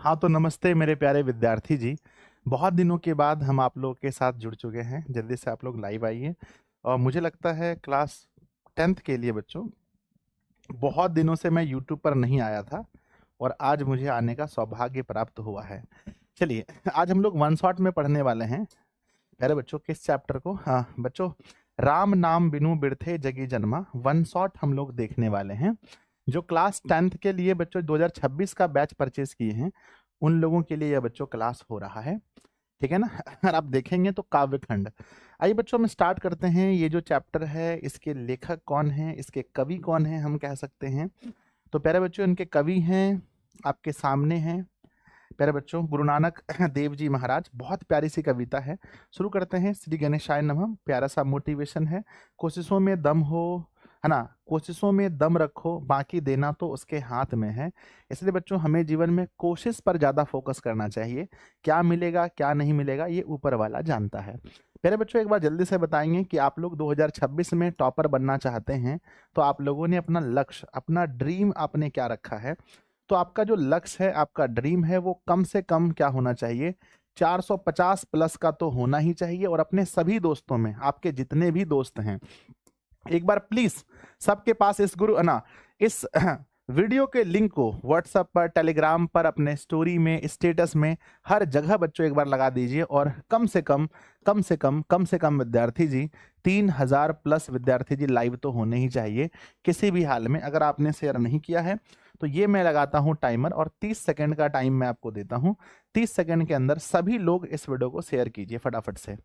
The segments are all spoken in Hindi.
हाँ, तो नमस्ते मेरे प्यारे विद्यार्थी जी। बहुत दिनों के बाद हम आप लोगों के साथ जुड़ चुके हैं। जल्दी से आप लोग लाइव आइए। और मुझे लगता है क्लास 10th के लिए बच्चों, बहुत दिनों से मैं यूट्यूब पर नहीं आया था और आज मुझे आने का सौभाग्य प्राप्त हुआ है। चलिए, आज हम लोग वन शॉट में पढ़ने वाले हैं। प्यारे बच्चों, किस चैप्टर को? हाँ बच्चों, राम नाम बिनु बिरथे जगी जन्मा, वन शॉट हम लोग देखने वाले हैं। जो क्लास 10th के लिए बच्चों 2026 का बैच परचेज किए हैं, उन लोगों के लिए यह बच्चों क्लास हो रहा है। ठीक है ना? अगर आप देखेंगे तो काव्य खंड। आइए बच्चों, हम स्टार्ट करते हैं। ये जो चैप्टर है, इसके लेखक कौन है, इसके कवि कौन है, हम कह सकते हैं। तो प्यारे बच्चों, इनके कवि हैं, आपके सामने हैं। प्यारे बच्चों, गुरु नानक देव जी महाराज, बहुत प्यारी सी कविता है। शुरू करते हैं। श्री गणेशाय नमः। प्यारा सा मोटिवेशन है। कोशिशों में दम हो, है ना, कोशिशों में दम रखो, बाकी देना तो उसके हाथ में है। इसलिए बच्चों, हमें जीवन में कोशिश पर ज़्यादा फोकस करना चाहिए। क्या मिलेगा क्या नहीं मिलेगा, ये ऊपर वाला जानता है। प्यारे बच्चों, एक बार जल्दी से बताएंगे कि आप लोग 2026 में टॉपर बनना चाहते हैं, तो आप लोगों ने अपना लक्ष्य, अपना ड्रीम आपने क्या रखा है? तो आपका जो लक्ष्य है, आपका ड्रीम है, वो कम से कम क्या होना चाहिए? 450 प्लस का तो होना ही चाहिए। और अपने सभी दोस्तों में, आपके जितने भी दोस्त हैं, एक बार प्लीज सबके पास इस गुरु ना इस वीडियो के लिंक को व्हाट्सएप पर, टेलीग्राम पर, अपने स्टोरी में, स्टेटस में, हर जगह बच्चों एक बार लगा दीजिए। और कम से कम विद्यार्थी जी, 3000 प्लस विद्यार्थी जी लाइव तो होने ही चाहिए किसी भी हाल में। अगर आपने शेयर नहीं किया है तो ये मैं लगाता हूं टाइमर, और 30 सेकंड का टाइम मैं आपको देता हूं। 30 सेकंड के अंदर सभी लोग इस वीडियो को शेयर कीजिए फटाफट से।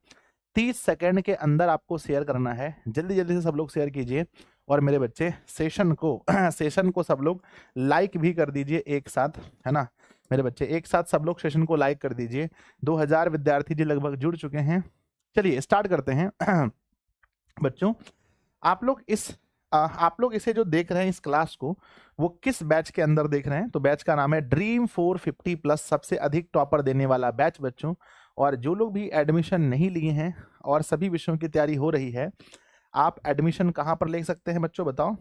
30 सेकंड के अंदर आपको शेयर करना है। जल्दी जल्दी से सब लोग शेयर कीजिए। और मेरे बच्चे, सेशन को सेशन को सब लोग लाइक भी कर दीजिए एक साथ, है ना। मेरे बच्चे, एक साथ सब लोग सेशन को लाइक कर दीजिए। 2000 विद्यार्थी जी लगभग जुड़ चुके हैं। चलिए स्टार्ट करते हैं। बच्चों, आप लोग आप लोग इसे जो देख रहे हैं, इस क्लास को, वो किस बैच के अंदर देख रहे हैं? तो बैच का नाम है ड्रीम 450 प्लस, सबसे अधिक टॉपर देने वाला बैच बच्चों। और जो लोग भी एडमिशन नहीं लिए हैं और सभी विषयों की तैयारी हो रही है, आप एडमिशन कहाँ पर ले सकते हैं बच्चों? बताओ,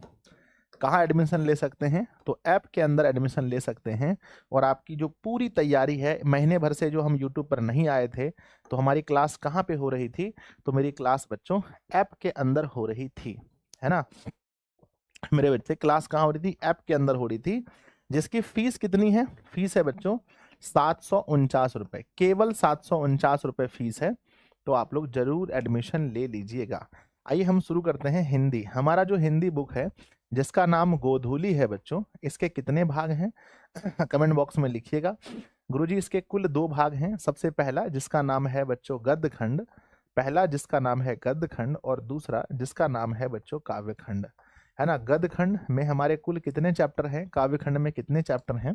कहाँ एडमिशन ले सकते हैं? तो ऐप के अंदर एडमिशन ले सकते हैं। और आपकी जो पूरी तैयारी है, महीने भर से जो हम यूट्यूब पर नहीं आए थे, तो हमारी क्लास कहाँ पे हो रही थी? तो मेरी क्लास बच्चों ऐप के अंदर हो रही थी, है ना। मेरे बच्चे, क्लास कहाँ हो रही थी? ऐप के अंदर हो रही थी। जिसकी फीस कितनी है? फीस है बच्चों 749 रुपए, केवल 749 रुपए फीस है। तो आप लोग जरूर एडमिशन ले लीजिएगा। आइए हम शुरू करते हैं। हिंदी, हमारा जो हिंदी बुक है जिसका नाम गोधूली है बच्चों, इसके कितने भाग हैं? कमेंट बॉक्स में लिखिएगा। गुरुजी, इसके कुल 2 भाग हैं। सबसे पहला जिसका नाम है बच्चों गद्य खंड, पहला जिसका नाम है गद्य खंड, और दूसरा जिसका नाम है बच्चों काव्य खंड, है ना। गद्य खंड में हमारे कुल कितने चैप्टर हैं? काव्य खंड में कितने चैप्टर हैं?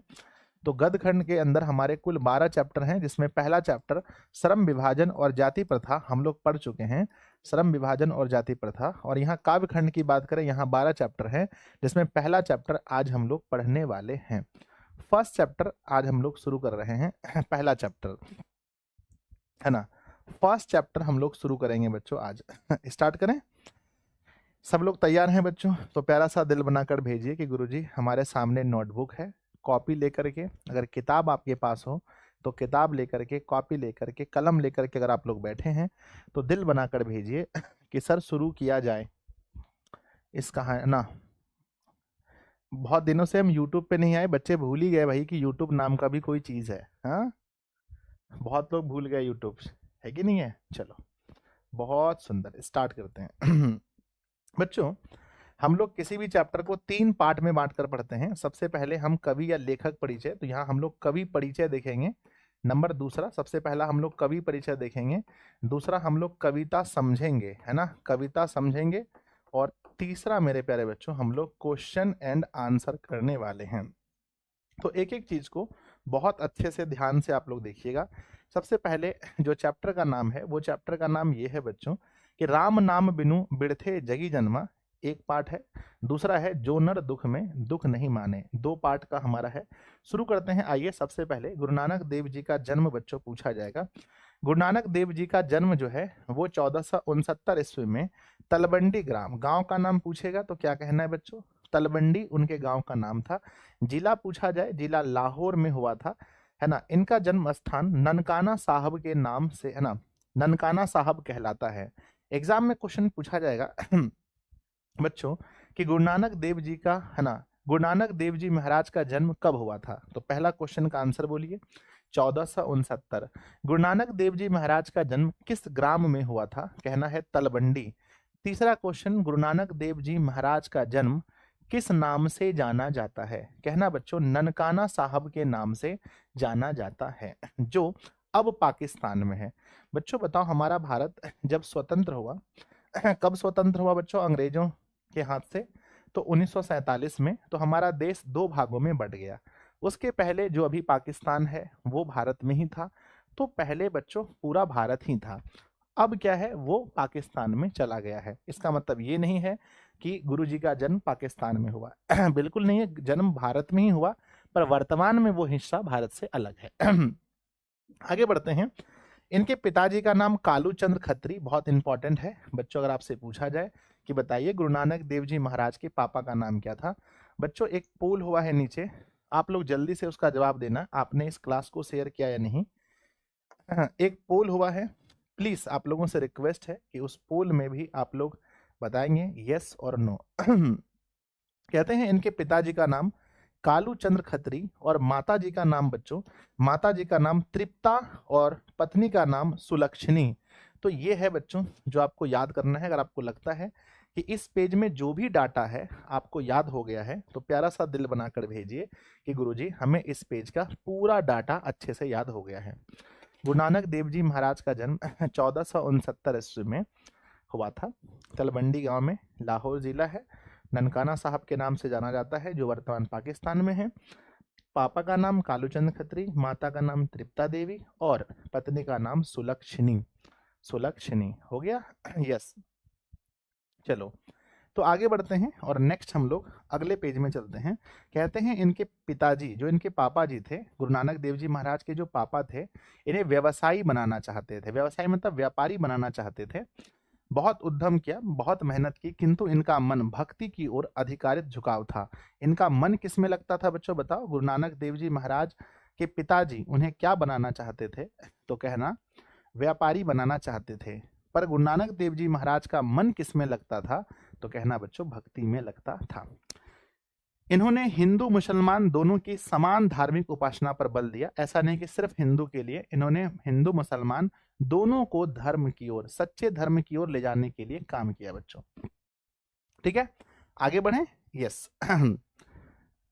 तो गद्य खंड के अंदर हमारे कुल 12 चैप्टर हैं, जिसमें पहला चैप्टर श्रम विभाजन और जाति प्रथा हम लोग पढ़ चुके हैं। श्रम विभाजन और जाति प्रथा। और यहाँ काव्य खंड की बात करें, यहाँ 12 चैप्टर हैं, जिसमें पहला चैप्टर आज हम लोग पढ़ने वाले हैं। फर्स्ट चैप्टर आज हम लोग शुरू कर रहे हैं। पहला चैप्टर, है ना। फर्स्ट चैप्टर हम लोग शुरू करेंगे बच्चों आज। स्टार्ट करें? सब लोग तैयार हैं बच्चों? तो प्यारा सा दिल बनाकर भेजिए कि गुरुजी हमारे सामने नोटबुक है, कॉपी लेकर के, अगर किताब आपके पास हो तो किताब लेकर के, कॉपी लेकर के, कलम लेकर के अगर आप लोग बैठे हैं तो दिल बनाकर भेजिए कि सर शुरू किया जाए। इसका है ना, बहुत दिनों से हम यूट्यूब पे नहीं आए, बच्चे भूल ही गए भाई कि यूट्यूब नाम का भी कोई चीज़ है। हाँ, बहुत लोग भूल गए यूट्यूब, है कि नहीं है? चलो, बहुत सुंदर, स्टार्ट करते हैं। बच्चों, हम लोग किसी भी चैप्टर को 3 पार्ट में बांट कर पढ़ते हैं। सबसे पहले हम कवि या लेखक परिचय, तो यहाँ हम लोग कवि परिचय देखेंगे। नंबर दूसरा, सबसे पहला हम लोग कवि परिचय देखेंगे। दूसरा हम लोग कविता समझेंगे, है ना, कविता समझेंगे। और तीसरा मेरे प्यारे बच्चों, हम लोग क्वेश्चन एंड आंसर करने वाले हैं। तो एक एक चीज को बहुत अच्छे से ध्यान से आप लोग देखिएगा। सबसे पहले जो चैप्टर का नाम है, वो चैप्टर का नाम ये है बच्चों कि राम नाम बिनु बिरथे जगी जन्मा, एक पार्ट है। दूसरा है जो नर दुख में दुख नहीं माने, 2 पार्ट का हमारा है। शुरू करते हैं। आइए, सबसे पहले गुरु नानक देव जी का जन्म बच्चों पूछा जाएगा। गुरु नानक देव जी का जन्म जो है वो 1469 ईस्वी में तलवंडी ग्राम, गांव का नाम पूछेगा तो क्या कहना है बच्चों? तलवंडी उनके गांव का नाम था। जिला पूछा जाए, जिला लाहौर में हुआ था, है ना, इनका जन्म स्थान ननकाना साहब के नाम से, है ना, ननकाना साहब कहलाता है। एग्जाम में क्वेश्चन पूछा जाएगा बच्चों कि गुरु नानक देव जी का, है ना, गुरु नानक देव जी महाराज का जन्म कब हुआ था? तो पहला क्वेश्चन का आंसर बोलिए 1469। गुरु नानक देव जी महाराज का जन्म किस ग्राम में हुआ था? कहना है तलवंडी। तीसरा क्वेश्चन, गुरु नानक देव जी महाराज का जन्म किस नाम से जाना जाता है? कहना बच्चों ननकाना साहब के नाम से जाना जाता है, जो अब पाकिस्तान में है। बच्चों बताओ, हमारा भारत जब स्वतंत्र हुआ, कब स्वतंत्र हुआ बच्चों? अंग्रेजों के हाथ से, तो 1947 में। तो हमारा देश दो भागों में बंट गया। उसके पहले जो अभी पाकिस्तान है वो भारत में ही था। तो पहले बच्चों पूरा भारत ही था, अब क्या है, वो पाकिस्तान में चला गया है। इसका मतलब ये नहीं है कि गुरुजी का जन्म पाकिस्तान में हुआ बिल्कुल नहीं है, जन्म भारत में ही हुआ, पर वर्तमान में वो हिस्सा भारत से अलग है आगे बढ़ते हैं। इनके पिताजी का नाम कालू चंद्र खत्री, बहुत इंपॉर्टेंट है बच्चों। अगर आपसे पूछा जाए कि बताइए गुरु नानक देव जी महाराज के पापा का नाम क्या था? बच्चों एक पोल हुआ है नीचे, आप लोग जल्दी से उसका जवाब देना। आपने इस क्लास को शेयर किया या नहीं? एक पोल हुआ है, प्लीज आप लोगों से रिक्वेस्ट है कि उस पोल में भी आप लोग बताएंगे यस और नो कहते हैं इनके पिताजी का नाम कालू चंद्र खत्री और माता जी का नाम बच्चों, माता जी का नाम तृप्ता और पत्नी का नाम सुलक्षणी। तो ये है बच्चों जो आपको याद करना है। अगर आपको लगता है कि इस पेज में जो भी डाटा है आपको याद हो गया है, तो प्यारा सा दिल बनाकर भेजिए कि गुरुजी हमें इस पेज का पूरा डाटा अच्छे से याद हो गया है। गुरु नानक देव जी महाराज का जन्म 1469 ईस्वी में हुआ था। तलवंडी गांव में, लाहौर जिला है। ननकाना साहब के नाम से जाना जाता है, जो वर्तमान पाकिस्तान में है। पापा का नाम कालूचंद खत्री, माता का नाम तृप्ता देवी और पत्नी का नाम सुलक्षणी। सुलक्षणी हो गया यस। चलो तो आगे बढ़ते हैं और नेक्स्ट हम लोग अगले पेज में चलते हैं। कहते हैं इनके पिताजी, जो इनके पापा जी थे, गुरु नानक देव जी महाराज के जो पापा थे, इन्हें व्यवसायी बनाना चाहते थे। व्यवसायी मतलब व्यापारी बनाना चाहते थे। बहुत उद्यम किया, बहुत मेहनत की, किंतु इनका मन भक्ति की ओर अधिकारित झुकाव था। इनका मन किस में लगता था बच्चों बताओ? गुरु नानक देव जी महाराज के पिताजी उन्हें क्या बनाना चाहते थे? तो कहना व्यापारी बनाना चाहते थे। पर गुरु नानक देव जी महाराज का मन किस में लगता था? तो कहना बच्चों भक्ति में लगता था। इन्होंने हिंदू मुसलमान दोनों की समान धार्मिक उपासना पर बल दिया। ऐसा नहीं कि सिर्फ हिंदू के लिए, इन्होंने हिंदू मुसलमान दोनों को धर्म की ओर, सच्चे धर्म की ओर ले जाने के लिए काम किया बच्चों। ठीक है, आगे बढ़े यस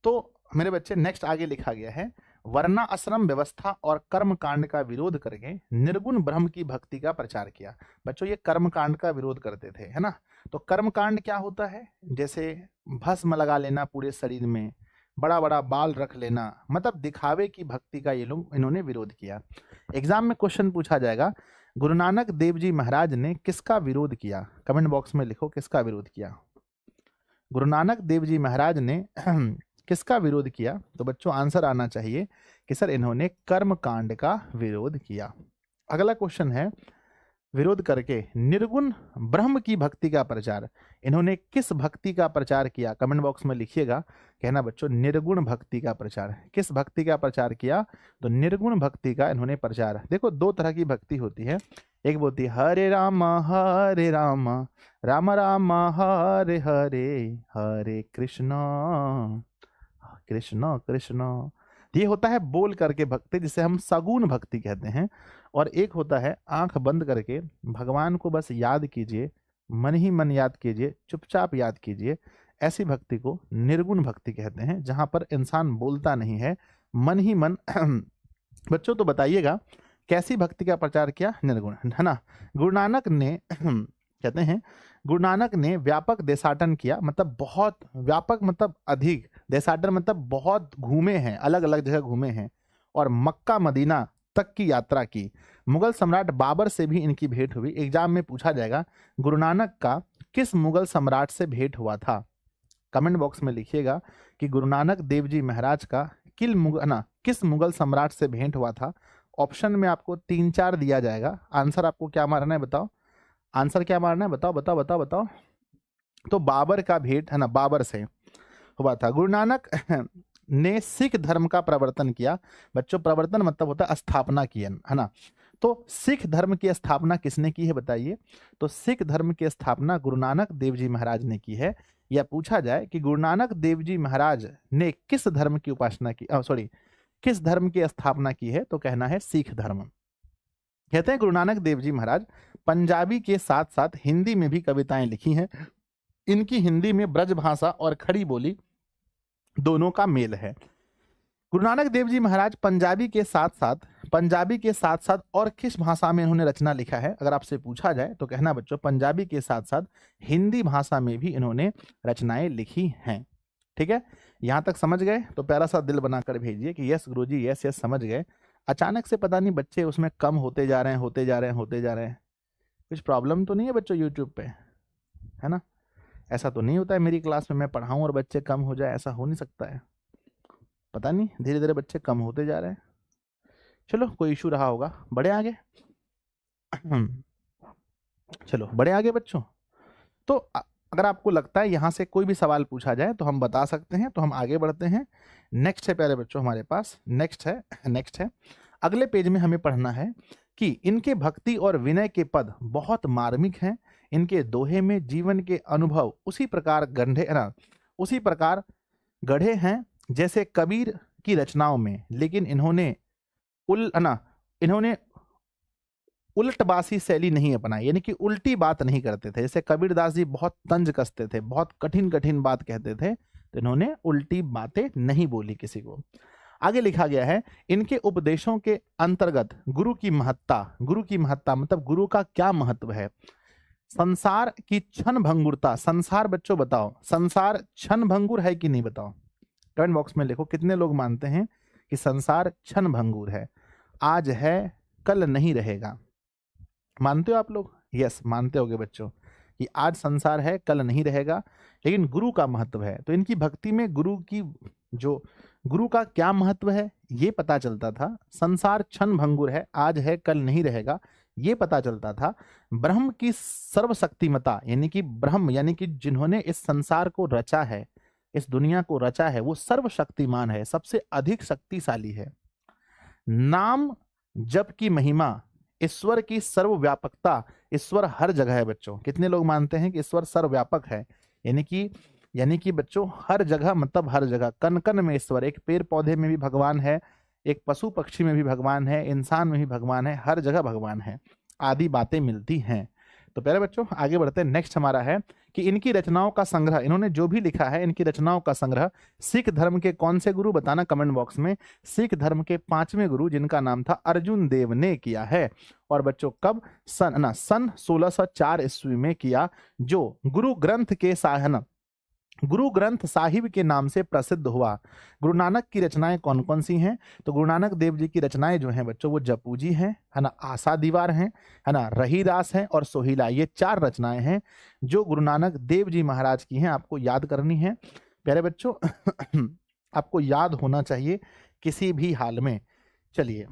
तो मेरे बच्चे नेक्स्ट आगे लिखा गया है, वर्णा आश्रम व्यवस्था और कर्म कांड का विरोध करके निर्गुण ब्रह्म की भक्ति का प्रचार किया। बच्चों ये कर्म कांड का विरोध करते थे, है ना। तो कर्म कांड क्या होता है? जैसे भस्म लगा लेना पूरे शरीर में, बड़ा बड़ा बाल रख लेना, मतलब दिखावे की भक्ति का ये लोग, इन्होंने विरोध किया। एग्जाम में क्वेश्चन पूछा जाएगा, गुरु नानक देव जी महाराज ने किसका विरोध किया? कमेंट बॉक्स में लिखो किसका विरोध किया। गुरु नानक देव जी महाराज ने किसका विरोध किया? तो बच्चों आंसर आना चाहिए कि सर इन्होंने कर्म कांड का विरोध किया। अगला क्वेश्चन है, विरोध करके निर्गुण ब्रह्म की भक्ति का प्रचार, इन्होंने किस भक्ति का प्रचार किया? कमेंट बॉक्स में लिखिएगा। कहना बच्चों निर्गुण भक्ति का प्रचार। किस भक्ति का प्रचार किया? तो निर्गुण भक्ति का इन्होंने प्रचार। देखो दो तरह की भक्ति होती है, एक बोलती है हरे राम राम राम हरे हरे, हरे कृष्ण कृष्ण कृष्ण। ये होता है बोल करके भक्ति, जिसे हम सगुण भक्ति कहते हैं। और एक होता है आंख बंद करके भगवान को बस याद कीजिए, मन ही मन याद कीजिए, चुपचाप याद कीजिए। ऐसी भक्ति को निर्गुण भक्ति कहते हैं, जहां पर इंसान बोलता नहीं है, मन ही मन बच्चों तो बताइएगा कैसी भक्ति का प्रचार किया? निर्गुण, है ना। गुरु नानक ने कहते हैं गुरु नानक ने व्यापक देशाटन किया, मतलब बहुत व्यापक, मतलब अधिक, देशाटन मतलब बहुत घूमे हैं, अलग अलग जगह घूमे हैं, और मक्का मदीना तक की यात्रा की। मुगल सम्राट बाबर से भी इनकी भेंट हुई। एग्जाम में पूछा जाएगा गुरु नानक का किस मुगल सम्राट से भेंट हुआ था? कमेंट बॉक्स में लिखिएगा कि गुरु नानक देव जी महाराज का किस मुगल सम्राट से भेंट हुआ था। ऑप्शन में आपको 3-4 दिया जाएगा, आंसर आपको क्या मारना है बताओ? आंसर क्या मारना है बताओ बताओ बताओ बताओ। तो बाबर का भेंट, है ना, बाबर से हुआ था। गुरु नानक ने सिख धर्म का प्रवर्तन किया। बच्चों प्रवर्तन मतलब होता है स्थापना की, है ना। तो सिख धर्म की स्थापना किसने की है बताइए। तो सिख धर्म की स्थापना गुरु नानक देव जी महाराज ने की है। या पूछा जाए कि गुरु नानक देव जी महाराज ने किस धर्म की उपासना की, सॉरी किस धर्म की स्थापना की है, तो कहना है सिख धर्म। कहते हैं गुरु नानक देव जी महाराज पंजाबी के साथ साथ हिंदी में भी कविताएं लिखी हैं। इनकी हिंदी में ब्रज भाषा और खड़ी बोली दोनों का मेल है। गुरु नानक देव जी महाराज पंजाबी के साथ साथ और किस भाषा में इन्होंने रचना लिखा है, अगर आपसे पूछा जाए तो कहना बच्चों पंजाबी के साथ साथ हिंदी भाषा में भी इन्होंने रचनाएं लिखी हैं। ठीक है, यहां तक समझ गए तो प्यारा सा दिल बनाकर भेजिए कि यस गुरुजी, यस यस समझ गए। अचानक से पता नहीं बच्चे उसमें कम होते जा रहे हैं। कुछ प्रॉब्लम तो नहीं है बच्चों यूट्यूब पे, है ना। ऐसा तो नहीं होता है मेरी क्लास में मैं पढ़ाऊं और बच्चे कम हो जाए, ऐसा हो नहीं सकता है। पता नहीं धीरे धीरे बच्चे कम होते जा रहे हैं। चलो कोई इशू रहा होगा, बढ़े आगे। चलो बढ़े आगे बच्चों। तो अगर आपको लगता है यहां से कोई भी सवाल पूछा जाए तो हम बता सकते हैं, तो हम आगे बढ़ते हैं। नेक्स्ट है प्यारे बच्चों हमारे पास, नेक्स्ट है अगले पेज में हमें पढ़ना है कि इनके भक्ति और विनय के पद बहुत मार्मिक हैं। इनके दोहे में जीवन के अनुभव उसी प्रकार गढ़े हैं जैसे कबीर की रचनाओं में, लेकिन इन्होंने उल्टबासी शैली नहीं अपनाई, यानी कि उल्टी बात नहीं करते थे। जैसे कबीरदास जी बहुत तंज कसते थे, बहुत कठिन कठिन बात कहते थे, तो इन्होंने उल्टी बातें नहीं बोली किसी को। आगे लिखा गया है इनके उपदेशों के अंतर्गत गुरु की महत्ता मतलब गुरु का क्या महत्व है, संसार की क्षण भंगुरता। संसार बच्चों बताओ, संसार क्षण भंगुर है कि नहीं बताओ, कमेंट बॉक्स में लिखो। कितने लोग मानते हैं कि संसार क्षण भंगुर है, आज है कल नहीं रहेगा। मानते हो आप लोग? यस मानते होगे बच्चों कि आज संसार है कल नहीं रहेगा, लेकिन गुरु का महत्व है। तो इनकी भक्ति में गुरु का क्या महत्व है ये पता चलता था। संसार क्षण भंगुर है, आज है कल नहीं रहेगा, ये पता चलता था। ब्रह्म की सर्वशक्तिमता, यानी कि ब्रह्म यानी कि जिन्होंने इस संसार को रचा है, इस दुनिया को रचा है, वो सर्वशक्तिमान है, सबसे अधिक शक्तिशाली है। नाम जप की महिमा, ईश्वर की सर्वव्यापकता, ईश्वर हर जगह है बच्चों। कितने लोग मानते हैं कि ईश्वर सर्वव्यापक है, यानी कि बच्चों हर जगह मतलब हर जगह, कण कण में ईश्वर। एक पेड़ पौधे में भी भगवान है, एक पशु पक्षी में भी भगवान है, इंसान में भी भगवान है, हर जगह भगवान है। आदि बातें मिलती हैं। तो पहले बच्चों आगे बढ़ते हैं। नेक्स्ट हमारा है कि इनकी रचनाओं का संग्रह, इन्होंने जो भी लिखा है इनकी रचनाओं का संग्रह सिख धर्म के कौन से गुरु बताना कमेंट बॉक्स में। सिख धर्म के 5वें गुरु जिनका नाम था अर्जुन देव ने किया है। और बच्चों कब? सन 1604 ईस्वी में किया, जो गुरु ग्रंथ साहिब के नाम से प्रसिद्ध हुआ। गुरु नानक की रचनाएं कौन कौन सी हैं? तो गुरु नानक देव जी की रचनाएं जो हैं बच्चों वो जपू जी हैं, है ना, आशा दीवार हैं, है ना, रही रास हैं और सोहिला। ये 4 रचनाएं हैं जो गुरु नानक देव जी महाराज की हैं, आपको याद करनी है प्यारे बच्चों। आपको याद होना चाहिए किसी भी हाल में। चलिए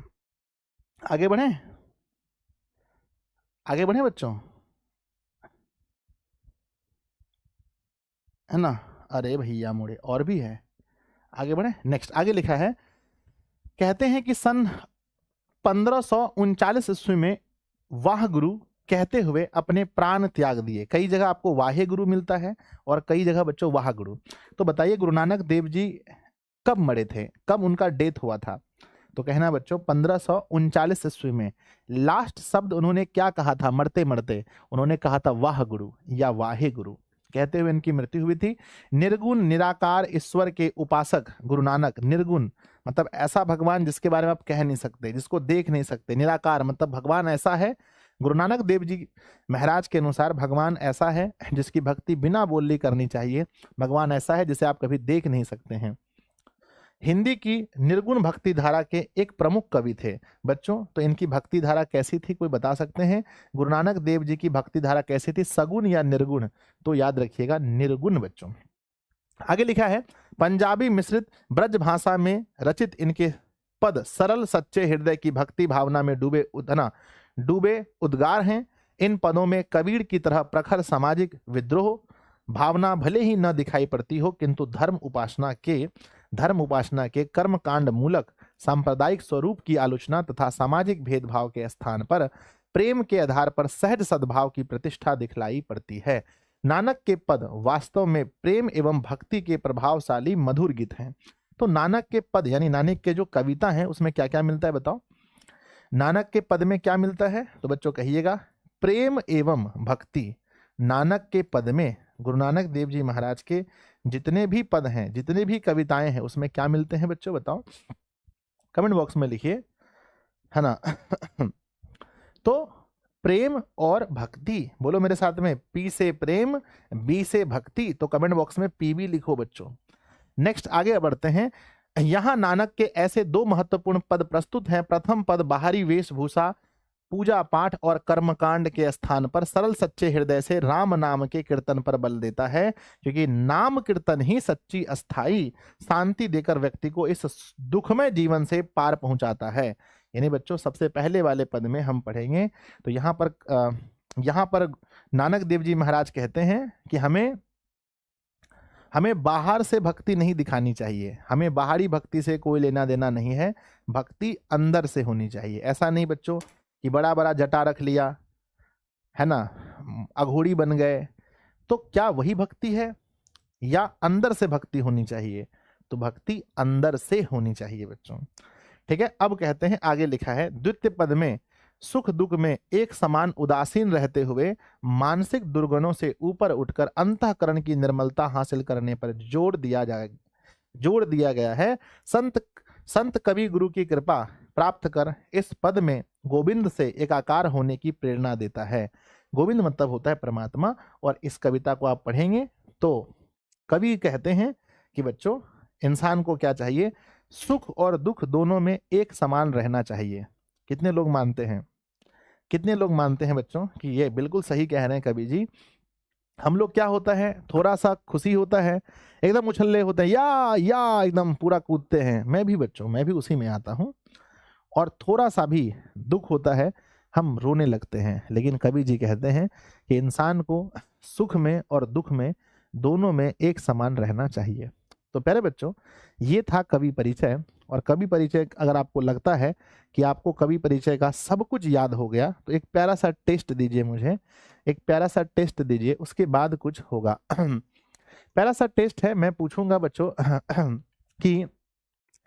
आगे बढ़े बच्चों, है ना। अरे भैया मोड़े और भी है, आगे बढ़े। नेक्स्ट आगे लिखा है, कहते हैं कि सन 1539 ईस्वी में वाह गुरु कहते हुए अपने प्राण त्याग दिए। कई जगह आपको वाहे गुरु मिलता है और कई जगह बच्चों वाह गुरु। तो बताइए गुरु नानक देव जी कब मरे थे, कब उनका डेथ हुआ था? तो कहना बच्चों 1539 ईस्वी में। लास्ट शब्द उन्होंने क्या कहा था मरते मरते? उन्होंने कहा था वाह गुरु या वाहे गुरु। कहते हुए इनकी मृत्यु हुई थी। निर्गुण निराकार ईश्वर के उपासक गुरु नानक। निर्गुण मतलब ऐसा भगवान जिसके बारे में आप कह नहीं सकते, जिसको देख नहीं सकते। निराकार मतलब भगवान ऐसा है, गुरु नानक देव जी महाराज के अनुसार भगवान ऐसा है जिसकी भक्ति बिना बोली करनी चाहिए। भगवान ऐसा है जिसे आप कभी देख नहीं सकते हैं। हिंदी की निर्गुण भक्ति धारा के एक प्रमुख कवि थे बच्चों। तो इनकी भक्ति धारा कैसी थी, कोई बता सकते हैं? गुरु नानक देव जी की भक्ति धारा कैसी थी, सगुण या निर्गुण? तो याद रखिएगा निर्गुण बच्चों। आगे लिखा है, पंजाबी मिश्रित ब्रज भाषा में रचित इनके पद सरल सच्चे हृदय की भक्ति भावना में डूबे उद्गार हैं। इन पदों में कबीर की तरह प्रखर सामाजिक विद्रोह भावना भले ही न दिखाई पड़ती हो, किंतु धर्म उपासना के धर्म उपासना के कर्म कांड मूलक सांप्रदायिक स्वरूप की आलोचना तथा सामाजिक भेदभाव के स्थान पर प्रेम के आधार पर सहज सद्भाव की प्रतिष्ठा दिखलाई पड़ती है। नानक के पद वास्तव में प्रेम एवं भक्ति के प्रभावशाली मधुर गीत हैं। तो नानक के पद यानी नानक के जो कविता है उसमें क्या क्या मिलता है बताओ। नानक के पद में क्या मिलता है तो बच्चों कहिएगा, प्रेम एवं भक्ति। नानक के पद में गुरु नानक देव जी महाराज के जितने भी पद हैं, जितने भी कविताएं हैं, उसमें क्या मिलते हैं बच्चों बताओ, कमेंट बॉक्स में लिखिए, है ना। तो प्रेम और भक्ति, बोलो मेरे साथ में, पी से प्रेम, बी से भक्ति। तो कमेंट बॉक्स में पी भी लिखो बच्चों। नेक्स्ट आगे बढ़ते हैं। यहां नानक के ऐसे दो महत्वपूर्ण पद प्रस्तुत हैं। प्रथम पद बाहरी वेशभूषा, पूजा पाठ और कर्मकांड के स्थान पर सरल सच्चे हृदय से राम नाम के कीर्तन पर बल देता है, क्योंकि नाम कीर्तन ही सच्ची अस्थाई शांति देकर व्यक्ति को इस दुखमय जीवन से पार पहुंचाता है। यानी बच्चों सबसे पहले वाले पद में हम पढ़ेंगे तो यहाँ पर नानक देव जी महाराज कहते हैं कि हमें बाहर से भक्ति नहीं दिखानी चाहिए, हमें बाहरी भक्ति से कोई लेना देना नहीं है, भक्ति अंदर से होनी चाहिए। ऐसा नहीं बच्चों कि बड़ा बड़ा जटा रख लिया, है ना, अघोरी बन गए, तो क्या वही भक्ति है या अंदर से भक्ति होनी चाहिए? तो भक्ति अंदर से होनी चाहिए बच्चों। ठीक है, अब कहते हैं, आगे लिखा है, द्वितीय पद में सुख दुख में एक समान उदासीन रहते हुए मानसिक दुर्गुणों से ऊपर उठकर अंतःकरण की निर्मलता हासिल करने पर जोर दिया गया है। संत कवि गुरु की कृपा प्राप्त कर इस पद में गोविंद से एकाकार होने की प्रेरणा देता है। गोविंद मतलब होता है परमात्मा। और इस कविता को आप पढ़ेंगे तो कवि कहते हैं कि बच्चों इंसान को क्या चाहिए, सुख और दुख दोनों में एक समान रहना चाहिए। कितने लोग मानते हैं, कितने लोग मानते हैं बच्चों कि ये बिल्कुल सही कह रहे हैं कवि जी। हम लोग क्या होता है, थोड़ा सा खुशी होता है एकदम उछल्ले होते हैं, या एकदम पूरा कूदते हैं। मैं भी बच्चों, मैं भी उसी में आता हूँ। और थोड़ा सा भी दुख होता है हम रोने लगते हैं। लेकिन कवि जी कहते हैं कि इंसान को सुख में और दुख में दोनों में एक समान रहना चाहिए। तो प्यारे बच्चों ये था कवि परिचय। और कवि परिचय अगर आपको लगता है कि आपको कवि परिचय का सब कुछ याद हो गया तो एक प्यारा सा टेस्ट दीजिए, मुझे एक प्यारा सा टेस्ट दीजिए, उसके बाद कुछ होगा। प्यारा सा टेस्ट है, मैं पूछूंगा बच्चों कि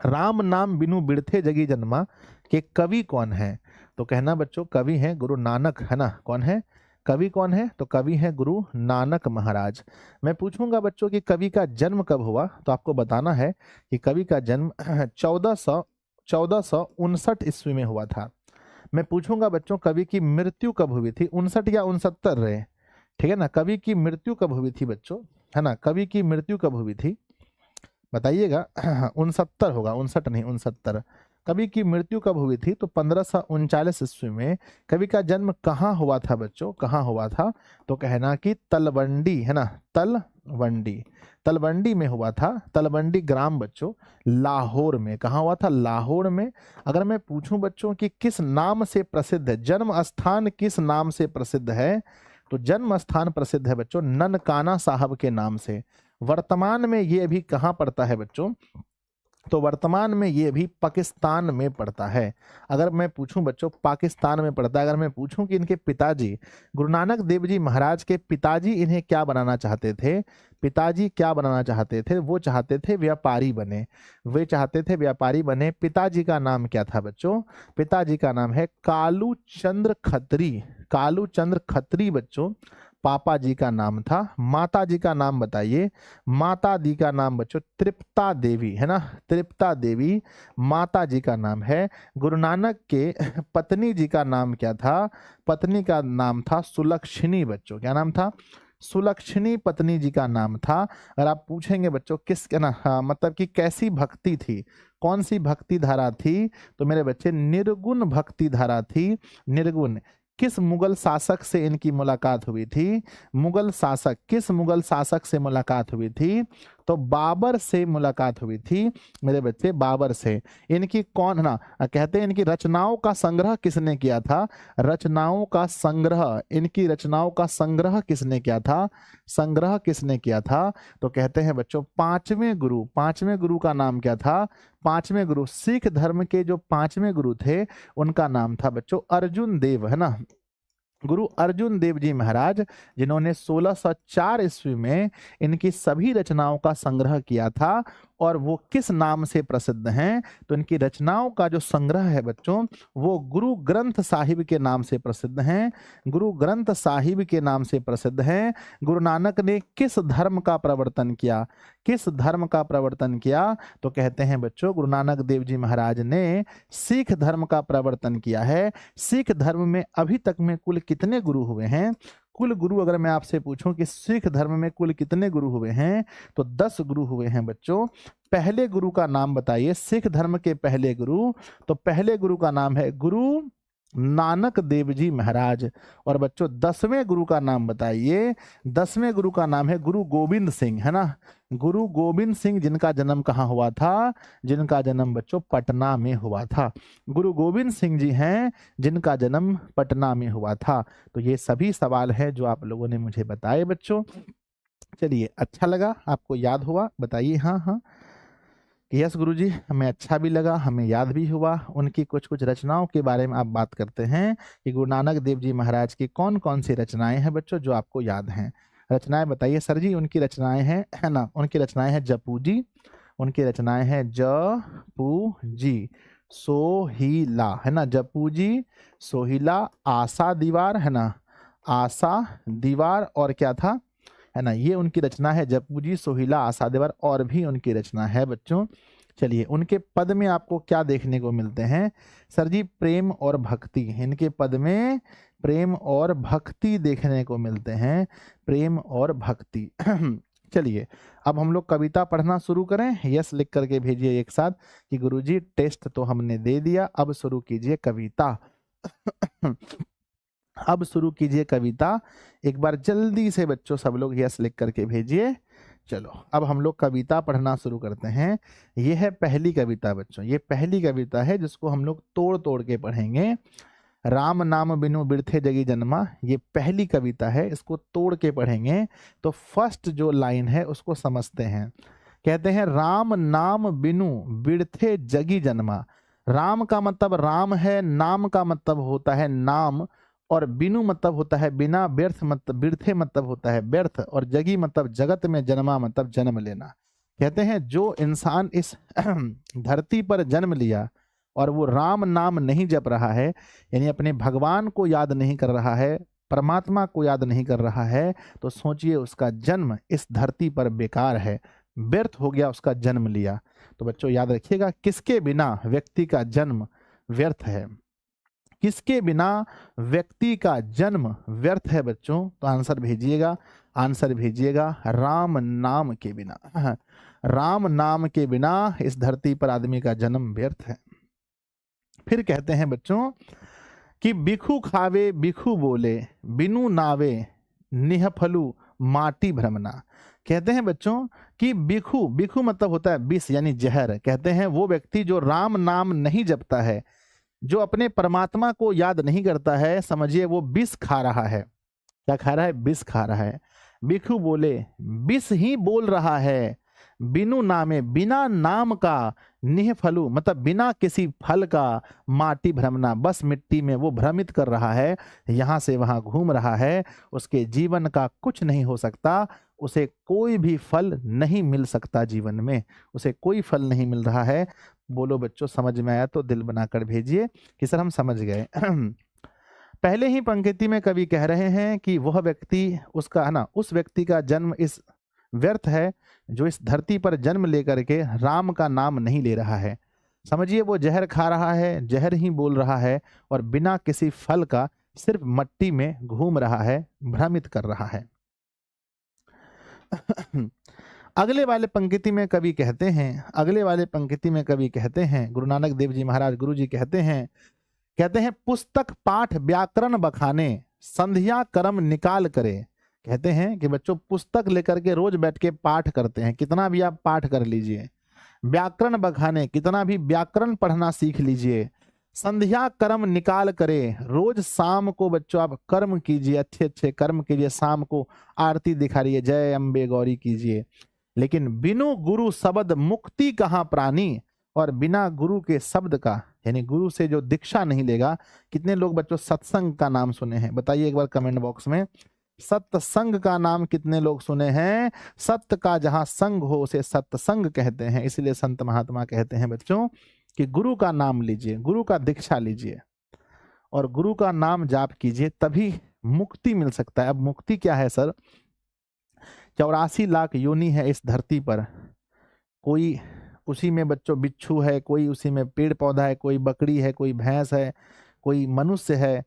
राम नाम बिनु बिरथे जगी जन्मा के कवि कौन है? तो कहना बच्चों कवि हैं गुरु नानक, है ना। कौन है कवि, कौन है? तो कवि है गुरु नानक महाराज। मैं पूछूंगा बच्चों कि कवि का जन्म कब हुआ, तो आपको बताना है कि कवि का जन्म 1459 ईस्वी में हुआ था। मैं पूछूंगा बच्चों कवि की मृत्यु कब हुई थी, 59 या 69 रहे, ठीक है ना। कवि की मृत्यु कब हुई थी बच्चों, है ना, कवि की मृत्यु कब हुई थी बताइएगा। 69 होगा, 59 नहीं 69। कवि की मृत्यु कब हुई थी? तो 1539 ईस्वी में। कवि का जन्म कहाँ हुआ था बच्चों, कहाँ हुआ था? तो कहना कि तलवंडी, है ना, तलवंडी में हुआ था। तलवंडी ग्राम बच्चों लाहौर में। कहाँ हुआ था? लाहौर में। अगर मैं पूछूं बच्चों कि किस नाम से प्रसिद्ध है, जन्म स्थान किस नाम से प्रसिद्ध है, तो जन्म स्थान प्रसिद्ध है बच्चों ननकाना साहब के नाम से। वर्तमान में ये अभी कहाँ पड़ता है बच्चों? तो वर्तमान में ये भी पाकिस्तान में पड़ता है। अगर मैं पूछूं बच्चों पाकिस्तान में पड़ता है। अगर मैं पूछूं कि इनके पिताजी गुरु नानक देव जी महाराज के पिताजी इन्हें क्या बनाना चाहते थे, पिताजी क्या बनाना चाहते थे? वो चाहते थे व्यापारी बने, वे चाहते थे व्यापारी बने। पिताजी का नाम क्या था बच्चों? पिताजी का नाम है कालू चंद्र खत्री, कालू चंद्र खत्री बच्चों पापा जी का नाम था। माता जी का नाम बताइए। माता जी का नाम बच्चों तृप्ता देवी, है ना, तृप्ता देवी माता जी का नाम है। गुरु नानक के पत्नी जी का नाम क्या था? पत्नी का नाम था सुलक्षणी बच्चों। क्या नाम था? सुलक्षणी पत्नी जी का नाम था। अगर आप पूछेंगे बच्चों किस ना मतलब कि कैसी भक्ति थी, कौन सी भक्ति धारा थी, तो मेरे बच्चे निर्गुण भक्ति धारा थी। निर्गुण। किस मुगल शासक से इनकी मुलाकात हुई थी? मुगल शासक, किस मुगल शासक से मुलाकात हुई थी? तो बाबर से मुलाकात हुई थी मेरे बच्चे, बाबर से। इनकी कौन ना कहते हैं, इनकी रचनाओं का संग्रह किसने किया था? रचनाओं का संग्रह, इनकी रचनाओं का संग्रह किसने किया था? संग्रह किसने किया था? तो कहते हैं बच्चों पांचवें गुरु। पांचवें गुरु का नाम क्या था? पांचवें गुरु, सिख धर्म के जो पांचवें गुरु थे उनका नाम था बच्चों अर्जुन देव, है ना। गुरु अर्जुन देव जी महाराज, जिन्होंने 1604 ईस्वी में इनकी सभी रचनाओं का संग्रह किया था। और वो किस नाम से प्रसिद्ध हैं? तो इनकी रचनाओं का जो संग्रह है बच्चों, वो गुरु ग्रंथ साहिब के नाम से प्रसिद्ध हैं। गुरु ग्रंथ साहिब के नाम से प्रसिद्ध हैं। गुरु नानक ने किस धर्म का प्रवर्तन किया? किस धर्म का प्रवर्तन किया? तो कहते हैं बच्चों गुरु नानक देव जी महाराज ने सिख धर्म का प्रवर्तन किया है। सिख धर्म में अभी तक में कुल कितने गुरु हुए हैं? कुल गुरु अगर मैं आपसे पूछूं कि सिख धर्म में कुल कितने गुरु हुए हैं, तो 10 गुरु हुए हैं बच्चों। पहले गुरु का नाम बताइए, सिख धर्म के पहले गुरु। तो पहले गुरु का नाम है गुरु नानक देव जी महाराज। और बच्चों 10वें गुरु का नाम बताइए। 10वें गुरु का नाम है गुरु गोविंद सिंह, है ना। गुरु गोविंद सिंह, जिनका जन्म कहाँ हुआ था? जिनका जन्म बच्चों पटना में हुआ था। गुरु गोविंद सिंह जी हैं जिनका जन्म पटना में हुआ था। तो ये सभी सवाल है जो आप लोगों ने मुझे बताए बच्चों। चलिए, अच्छा लगा? आपको याद हुआ? बताइए हाँ हाँ। यस गुरुजी, हमें अच्छा भी लगा, हमें याद भी हुआ। उनकी कुछ कुछ रचनाओं के बारे में आप बात करते हैं कि गुरु नानक देव जी महाराज की कौन कौन सी रचनाएं हैं बच्चों जो आपको याद हैं। रचनाएं बताइए सर जी। उनकी रचनाएं हैं, है ना, उनकी रचनाएं हैं जपू जी, उनकी रचनाएं हैं जपू जी, सोहिला, है ना, जपू जी, सोहिला, आशा दीवार, है ना, आशा दीवार, और क्या था, है ना, ये उनकी रचना है जपू जी, सोहिला, आशा दीवार, और भी उनकी रचना है बच्चों। चलिए, उनके पद में आपको क्या देखने को मिलते हैं? सर जी प्रेम और भक्ति। इनके पद में प्रेम और भक्ति देखने को मिलते हैं, प्रेम और भक्ति। चलिए, अब हम लोग कविता पढ़ना शुरू करें। यस लिख करके भेजिए एक साथ कि गुरुजी टेस्ट तो हमने दे दिया, अब शुरू कीजिए कविता। अब शुरू कीजिए कविता। एक बार जल्दी से बच्चों सब लोग यस लिख करके भेजिए। चलो, अब हम लोग कविता पढ़ना शुरू करते हैं। ये है पहली कविता बच्चों, ये पहली कविता है जिसको हम लोग तोड़ तोड़ के पढ़ेंगे। राम नाम बिनु बिरथे जगी जन्मा, ये पहली कविता है, इसको तोड़ के पढ़ेंगे। तो फर्स्ट जो लाइन है उसको समझते हैं। कहते हैं राम नाम बिनु बिरथे जगी जन्मा। राम का मतलब राम है, नाम का मतलब होता है नाम, और बिनु मतलब होता है बिना, व्यर्थ मतलब बिरथे मतलब होता है व्यर्थ, और जगी मतलब जगत में, जन्मा मतलब जन्म लेना। कहते हैं जो इंसान इस धरती पर जन्म लिया और वो राम नाम नहीं जप रहा है, यानी अपने भगवान को याद नहीं कर रहा है, परमात्मा को याद नहीं कर रहा है, तो सोचिए उसका जन्म इस धरती पर बेकार है, व्यर्थ हो गया उसका जन्म लिया। तो बच्चों याद रखिएगा, किसके बिना व्यक्ति का जन्म व्यर्थ है? किसके बिना व्यक्ति का जन्म व्यर्थ है बच्चों? तो आंसर भेजिएगा, आंसर भेजिएगा राम नाम के बिना। राम नाम के बिना इस धरती पर आदमी का जन्म व्यर्थ है। फिर कहते हैं बच्चों कि बिखू खावे बिखू बोले, बिनु नावे निहफलू माटी भ्रमना। कहते हैं बच्चों कि बिखू, बिखू मतलब होता है विष यानी जहर। कहते हैं वो व्यक्ति जो राम नाम नहीं जपता है, जो अपने परमात्मा को याद नहीं करता है, समझिए वो विष खा रहा है। क्या खा रहा है? विष खा रहा है। बिखू बोले, विष ही बोल रहा है। बिनु नामे, बिना नाम का, निह फलू मतलब बिना किसी फल का, माटी भ्रमना बस मिट्टी में वो भ्रमित कर रहा है, यहाँ से वहाँ घूम रहा है, उसके जीवन का कुछ नहीं हो सकता, उसे कोई भी फल नहीं मिल सकता, जीवन में उसे कोई फल नहीं मिल रहा है। बोलो बच्चों समझ में आया तो दिल बनाकर भेजिए कि सर हम समझ गए। पहले ही पंक्ति में कवि कह रहे हैं कि वह व्यक्ति, उसका है ना, उस व्यक्ति का जन्म इस व्यर्थ है जो इस धरती पर जन्म लेकर के राम का नाम नहीं ले रहा है। समझिए वो जहर खा रहा है, जहर ही बोल रहा है, और बिना किसी फल का सिर्फ मट्टी में घूम रहा है, भ्रमित कर रहा है। अगले वाले पंक्ति में कवि कहते हैं, अगले वाले पंक्ति में कवि कहते हैं, गुरु नानक देव जी महाराज गुरु जी कहते हैं पुस्तक पाठ व्याकरण बखाने, संध्या कर्म निकाल करे, कहते हैं कि बच्चों पुस्तक लेकर के रोज बैठ के पाठ करते हैं, कितना भी आप पाठ कर लीजिए, व्याकरण बखाने, कितना भी व्याकरण पढ़ना सीख लीजिए, संध्या कर्म निकाल करे, रोज शाम को बच्चों आप कर्म कीजिए, अच्छे अच्छे कर्म कीजिए, शाम को आरती दिखाइए, जय अम्बे गौरी कीजिए, लेकिन बिनु गुरु शब्द मुक्ति कहाँ प्राणी। और बिना गुरु के शब्द का, यानी गुरु से जो दीक्षा नहीं लेगा, कितने लोग बच्चों सत्संग का नाम सुने हैं, बताइए एक बार कमेंट बॉक्स में, सत्संग का नाम कितने लोग सुने हैं। सत्य का जहां संग हो उसे सत्संग कहते हैं, इसलिए संत महात्मा कहते हैं बच्चों कि गुरु का नाम लीजिए, गुरु का दीक्षा लीजिए और गुरु का नाम जाप कीजिए, तभी मुक्ति मिल सकता है। अब मुक्ति क्या है सर? 84 लाख योनि है इस धरती पर, कोई उसी में बच्चों बिच्छू है, कोई उसी में पेड़ पौधा है, कोई बकरी है, कोई भैंस है, कोई मनुष्य है।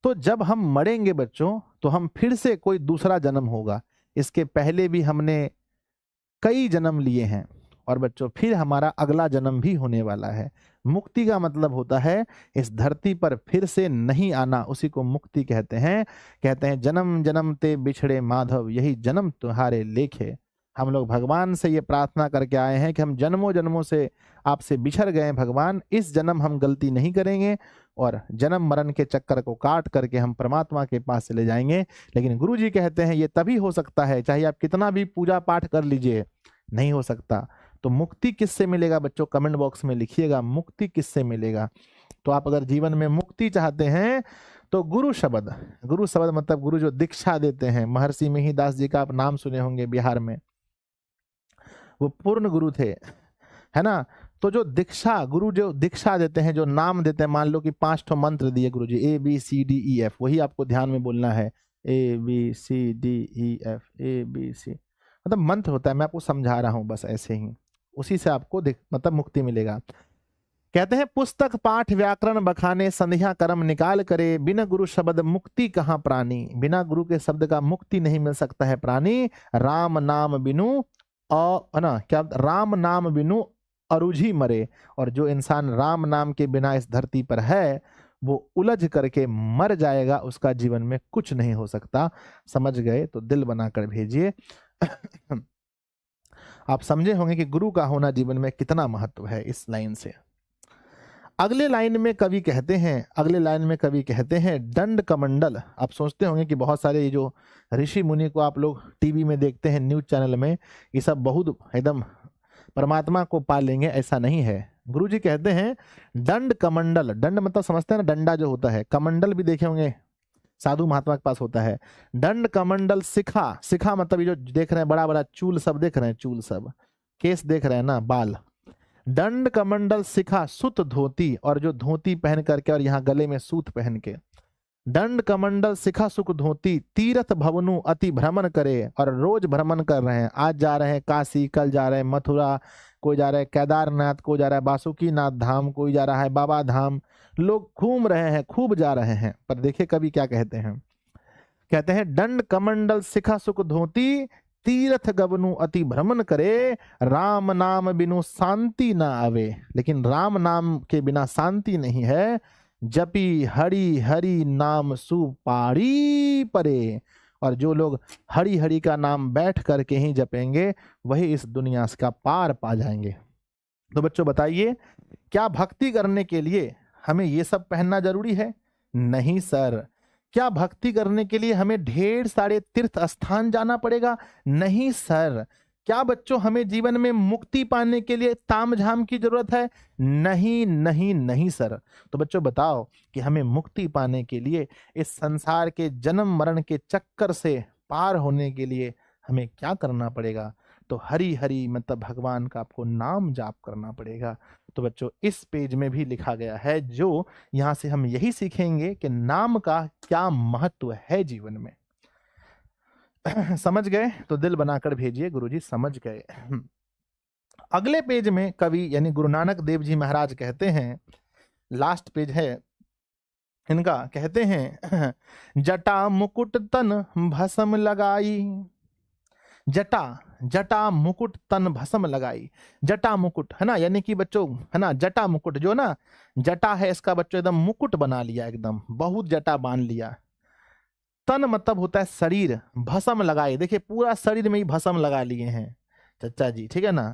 तो जब हम मरेंगे बच्चों तो हम फिर से कोई दूसरा जन्म होगा, इसके पहले भी हमने कई जन्म लिए हैं और बच्चों फिर हमारा अगला जन्म भी होने वाला है। मुक्ति का मतलब होता है इस धरती पर फिर से नहीं आना, उसी को मुक्ति कहते हैं। कहते हैं जन्म जन्म ते बिछड़े माधव, यही जन्म तुम्हारे लेखे। हम लोग भगवान से ये प्रार्थना करके आए हैं कि हम जन्मों जन्मों से आपसे बिछड़ गए भगवान, इस जन्म हम गलती नहीं करेंगे और जन्म मरण के चक्कर को काट करके हम परमात्मा के पास चले जाएंगे। लेकिन गुरुजी कहते हैं ये तभी हो सकता है, चाहे आप कितना भी पूजा पाठ कर लीजिए, नहीं हो सकता। तो मुक्ति किससे मिलेगा बच्चों? कमेंट बॉक्स में लिखिएगा, मुक्ति किससे मिलेगा। तो आप अगर जीवन में मुक्ति चाहते हैं तो गुरु शब्द, गुरु शब्द मतलब गुरु जो दीक्षा देते हैं। महर्षि मिहिरदास जी का आप नाम सुने होंगे, बिहार में वो पूर्ण गुरु थे, है ना। तो जो दीक्षा, गुरु जो दीक्षा देते हैं, जो नाम देते हैं, मान लो कि 5 ठो मंत्र दिए गुरु जी, ABCDEF, वही आपको ध्यान में बोलना है, ABCDEF ABC, मतलब मंत्र होता है, मैं आपको समझा रहा हूं बस ऐसे ही, उसी से आपको मतलब मुक्ति मिलेगा। कहते हैं पुस्तक पाठ व्याकरण बखाने, संध्या कर्म निकाल करे, बिना गुरु शब्द मुक्ति कहाँ प्राणी। बिना गुरु के शब्द का मुक्ति नहीं मिल सकता है प्राणी। राम नाम बिनु है ना, क्या राम नाम बिनु अरुझी मरे। और जो इंसान राम नाम के बिना इस धरती पर है वो उलझ करके मर जाएगा, उसका जीवन में कुछ नहीं हो सकता। समझ गए तो दिल बनाकर भेजिए। आप समझे होंगे कि गुरु का होना जीवन में कितना महत्व है इस लाइन से। अगले लाइन में कवि कहते हैं, अगले लाइन में कवि कहते हैं दंड कमंडल। आप सोचते होंगे कि बहुत सारे ये जो ऋषि मुनि को आप लोग टीवी में देखते हैं, न्यूज चैनल में, ये सब बहुत एकदम परमात्मा को पा लेंगे, ऐसा नहीं है। गुरुजी कहते हैं दंड कमंडल, दंड मतलब समझते हैं ना, डंडा जो होता है, कमंडल भी देखे होंगे साधु महात्मा के पास होता है। दंड कमंडल शिखा, शिखा मतलब ये जो देख रहे हैं बड़ा बड़ा चूल सब देख रहे हैं, चूल सब, केस देख रहे हैं ना, बाल। दंड कमंडल शिखा सुत धोती, और जो धोती पहन करके और यहाँ गले में सूत पहन के, दंड कमंडल शिखा सुख धोती, तीर्थ भवनु अति भ्रमण करे, और रोज भ्रमण कर रहे हैं। आज जा रहे हैं काशी, कल जा रहे हैं मथुरा, कोई जा रहा है केदारनाथ, कोई जा रहा है बासुकीनाथ धाम, कोई जा रहा है बाबा धाम। लोग घूम रहे हैं, खूब जा रहे हैं, पर देखिए कवि क्या कहते हैं। कहते हैं दंड कमंडल शिखा सुख धोती, तीर्थ गवनु अति भ्रमण करे, राम नाम बिनु शांति न आवे। लेकिन राम नाम के बिना शांति नहीं है। जपी हरि हरि नाम सुपारी परे, और जो लोग हरि हरि का नाम बैठ करके ही जपेंगे वही इस दुनिया का पार पा जाएंगे। तो बच्चों बताइए, क्या भक्ति करने के लिए हमें ये सब पहनना जरूरी है? नहीं सर। क्या भक्ति करने के लिए हमें ढेर सारे तीर्थ स्थान जाना पड़ेगा? नहीं सर। क्या बच्चों हमें जीवन में मुक्ति पाने के लिए तामझाम की जरूरत है? नहीं नहीं नहीं सर। तो बच्चों बताओ कि हमें मुक्ति पाने के लिए, इस संसार के जन्म मरण के चक्कर से पार होने के लिए हमें क्या करना पड़ेगा? तो हरि हरि मतलब भगवान का आपको नाम जाप करना पड़ेगा। तो बच्चों इस पेज में भी लिखा गया है, जो यहाँ से हम यही सीखेंगे कि नाम का क्या महत्व है जीवन में। समझ गए तो दिल बनाकर भेजिए, गुरुजी समझ गए। अगले पेज में कवि यानी गुरु नानक देव जी महाराज कहते हैं, लास्ट पेज है इनका, कहते हैं जटा मुकुट तन भस्म लगाई, जटा जटा मुकुट तन भस्म लगाई। जटा मुकुट है ना, यानी कि बच्चों है ना, जटा मुकुट जो ना जटा है इसका बच्चों एकदम मुकुट बना लिया, एकदम बहुत जटा बांध लिया। तन मतलब होता है शरीर, भस्म लगाए, देखिए पूरा शरीर में ही भस्म लगा लिए हैं चचा जी, ठीक है ना।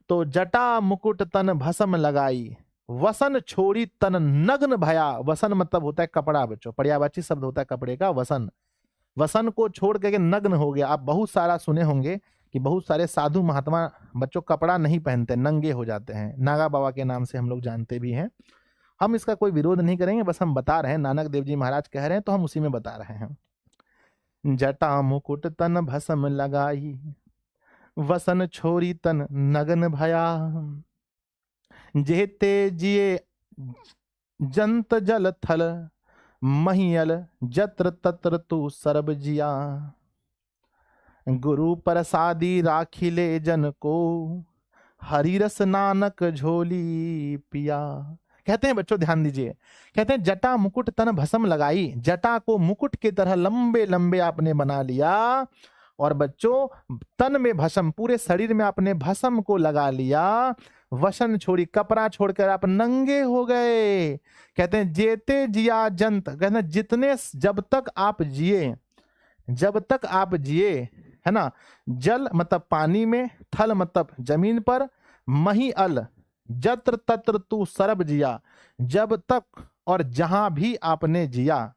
तो जटा मुकुट तन भस्म लगाई, वसन छोड़ी तन नग्न भया। वसन मतलब होता है कपड़ा बच्चों, पर्यायवाची शब्द होता है कपड़े का वसन। वसन को छोड़ के नग्न हो गया। आप बहुत सारा सुने होंगे कि बहुत सारे साधु महात्मा बच्चों कपड़ा नहीं पहनते, नंगे हो जाते हैं, नागा बाबा के नाम से हम लोग जानते भी हैं। हम इसका कोई विरोध नहीं करेंगे, बस हम बता रहे हैं, नानक देव जी महाराज कह रहे हैं तो हम उसी में बता रहे हैं। जटा मुकुट तन भस्म लगाई, वसन छोरी तन नगन भया। जेते जिए जंत जल थल, महियल जत्र तत्र तू सर्ब जिया। गुरु प्रसादी राखिले जन को, हरिरस नानक झोली पिया। कहते हैं बच्चों ध्यान दीजिए, कहते हैं जटा मुकुट तन भस्म लगाई, जटा को मुकुट की तरह लंबे लंबे आपने बना लिया, और बच्चों तन में भस्म, पूरे शरीर में आपने भस्म को लगा लिया। वसन छोड़ी, कपड़ा छोड़कर आप नंगे हो गए। कहते हैं जेते जिया जंत, कहते हैं जितने, जब तक आप जिए, जब तक आप जिए, है ना। जल मतलब पानी में, थल मतलब जमीन पर, मही अल जत्र तत्र तू सरब जिया, जब तक और जहां भी आपने जिया।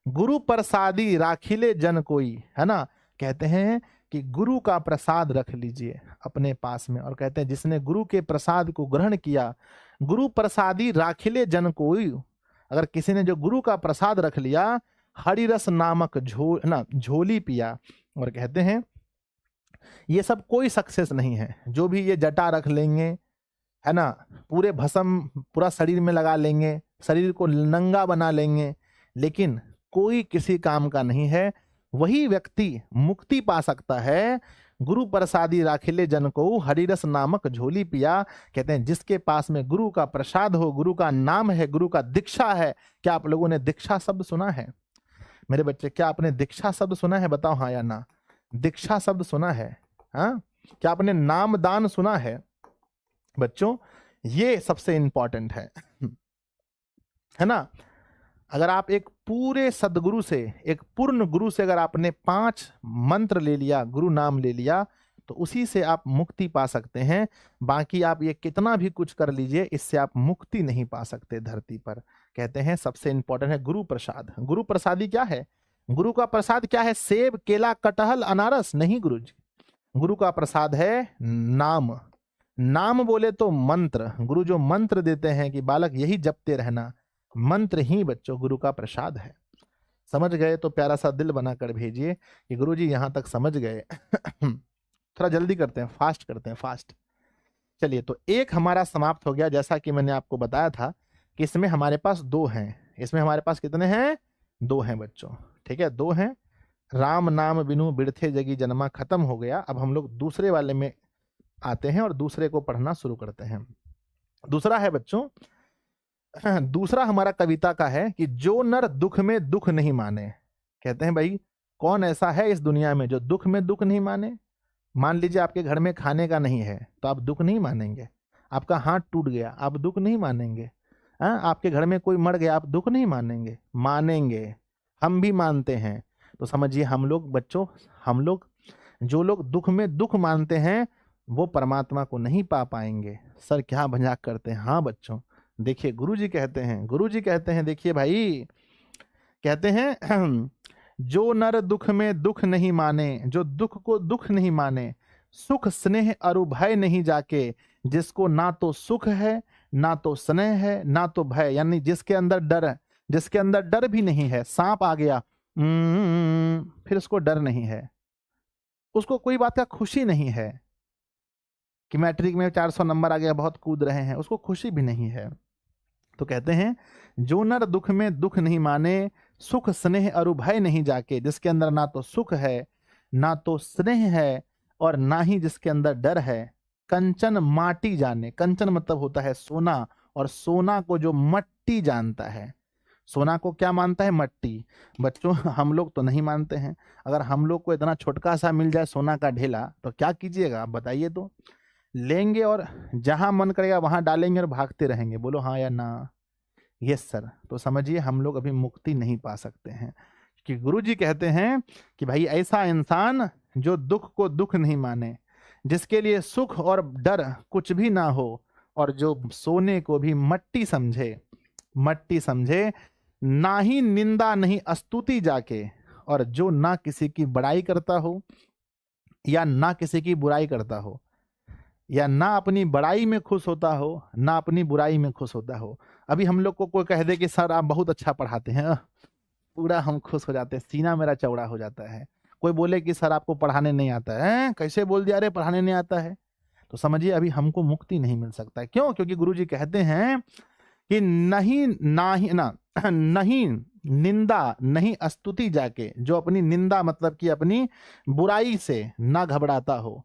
गुरु प्रसादी राखिले जन कोई, है ना। कहते हैं कि गुरु का प्रसाद रख लीजिए अपने पास में, और कहते हैं जिसने गुरु के प्रसाद को ग्रहण किया, गुरु प्रसादी राखिले जन कोई, अगर किसी ने जो गुरु का प्रसाद रख लिया, हरिरस नामक झोली पिया। और कहते हैं ये सब कोई सक्सेस नहीं है, जो भी ये जटा रख लेंगे, है ना, पूरे भस्म पूरा शरीर में लगा लेंगे, शरीर को नंगा बना लेंगे, लेकिन कोई किसी काम का नहीं है। वही व्यक्ति मुक्ति पा सकता है, गुरु प्रसादी राखिले जन को, हरिरस नामक झोली पिया। कहते हैं जिसके पास में गुरु का प्रसाद हो, गुरु का नाम है, गुरु का दीक्षा है। क्या आप लोगों ने दीक्षा शब्द सुना है मेरे बच्चे? क्या आपने दीक्षा शब्द सुना है? बताओ हाँ या ना। दीक्षा शब्द सुना है? हाँ। क्या आपने नाम दान सुना है? बच्चों ये सबसे इंपॉर्टेंट है ना। अगर आप एक पूरे सदगुरु से, एक पूर्ण गुरु से अगर आपने 5 मंत्र ले लिया, गुरु नाम ले लिया, तो उसी से आप मुक्ति पा सकते हैं। बाकी आप ये कितना भी कुछ कर लीजिए, इससे आप मुक्ति नहीं पा सकते धरती पर। कहते हैं सबसे इंपॉर्टेंट है गुरु प्रसाद। गुरु प्रसादी क्या है? गुरु का प्रसाद क्या है? सेब, केला, कटहल, अनारस नहीं गुरु जी। गुरु का प्रसाद है नाम। नाम बोले तो मंत्र। गुरु जो मंत्र देते हैं कि बालक यही जपते रहना, मंत्र ही बच्चों गुरु का प्रसाद है। समझ गए तो प्यारा सा दिल बनाकर भेजिए कि गुरु जी यहां तक समझ गए। थोड़ा जल्दी करते हैं, फास्ट करते हैं, फास्ट। चलिए, तो एक हमारा समाप्त हो गया। जैसा कि मैंने आपको बताया था कि इसमें हमारे पास 2 हैं। इसमें हमारे पास कितने हैं? 2 हैं बच्चों, ठीक है, 2 हैं। राम नाम बिनु बिरथे जगी जन्मा खत्म हो गया। अब हम लोग दूसरे वाले में आते हैं और दूसरे को पढ़ना शुरू करते हैं। दूसरा है बच्चों, दूसरा हमारा कविता का है कि जो नर दुख में दुख नहीं माने। कहते हैं भाई कौन ऐसा है इस दुनिया में जो दुख में दुख नहीं माने? मान लीजिए आपके घर में खाने का नहीं है तो आप दुख नहीं मानेंगे। आपका हाथ टूट गया, आप दुख नहीं मानेंगे। आपके घर में कोई मर गया, आप दुख नहीं मानेंगे? मानेंगे, हम भी मानते हैं। तो समझिए हम लोग बच्चों, हम लोग जो लोग दुख में दुख मानते हैं वो परमात्मा को नहीं पा पाएंगे। सर क्या मजाक करते हैं? हाँ बच्चों, देखिए गुरुजी कहते हैं, गुरुजी कहते हैं, देखिए भाई कहते हैं जो नर दुख में दुख नहीं माने, जो दुख को दुख नहीं माने, सुख स्नेह अरु भय नहीं जाके, जिसको ना तो सुख है ना तो स्नेह है ना तो भय, यानी जिसके अंदर डर है, जिसके अंदर डर भी नहीं है, सांप आ गया फिर उसको डर नहीं है, उसको कोई बात का खुशी नहीं है कि मैट्रिक में 400 नंबर आ गया, बहुत कूद रहे हैं, उसको खुशी भी नहीं है। तो कहते हैं जो नर दुख में दुख नहीं माने, सुख स्नेह अरु भय नहीं जाके, जिसके अंदर ना तो सुख है ना तो स्नेह है और ना ही जिसके अंदर डर है, कंचन माटी जाने। कंचन मतलब होता है सोना, और सोना को जो मट्टी जानता है, सोना को क्या मानता है? मट्टी। बच्चों हम लोग तो नहीं मानते हैं। अगर हम लोग को इतना छोटका सा मिल जाए सोना का ढेला तो क्या कीजिएगा आप बताइए? तो लेंगे और जहां मन करेगा वहां डालेंगे और भागते रहेंगे। बोलो हाँ या ना? Yes sir. तो समझिए हम लोग अभी मुक्ति नहीं पा सकते हैं। कि गुरुजी कहते हैं कि भाई ऐसा इंसान जो दुख को दुख नहीं माने, जिसके लिए सुख और डर कुछ भी ना हो, और जो सोने को भी मट्टी समझे, मट्टी समझे, ना ही निंदा नहीं स्तुति जाके, और जो ना किसी की बड़ाई करता हो या ना किसी की बुराई करता हो, या ना अपनी बड़ाई में खुश होता हो ना अपनी बुराई में खुश होता हो। अभी हम लोग को कोई कह दे कि सर आप बहुत अच्छा पढ़ाते हैं, पूरा हम खुश हो जाते हैं, सीना मेरा चौड़ा हो जाता है। कोई बोले कि सर आपको पढ़ाने नहीं आता है, कैसे बोल दिया, अरे पढ़ाने नहीं आता है, तो समझिए अभी हमको मुक्ति नहीं मिल सकता है। क्यों? क्योंकि गुरुजी कहते हैं कि नहीं नहीं निंदा नहीं स्तुति जाके, जो अपनी निंदा मतलब कि अपनी बुराई से ना घबराता हो,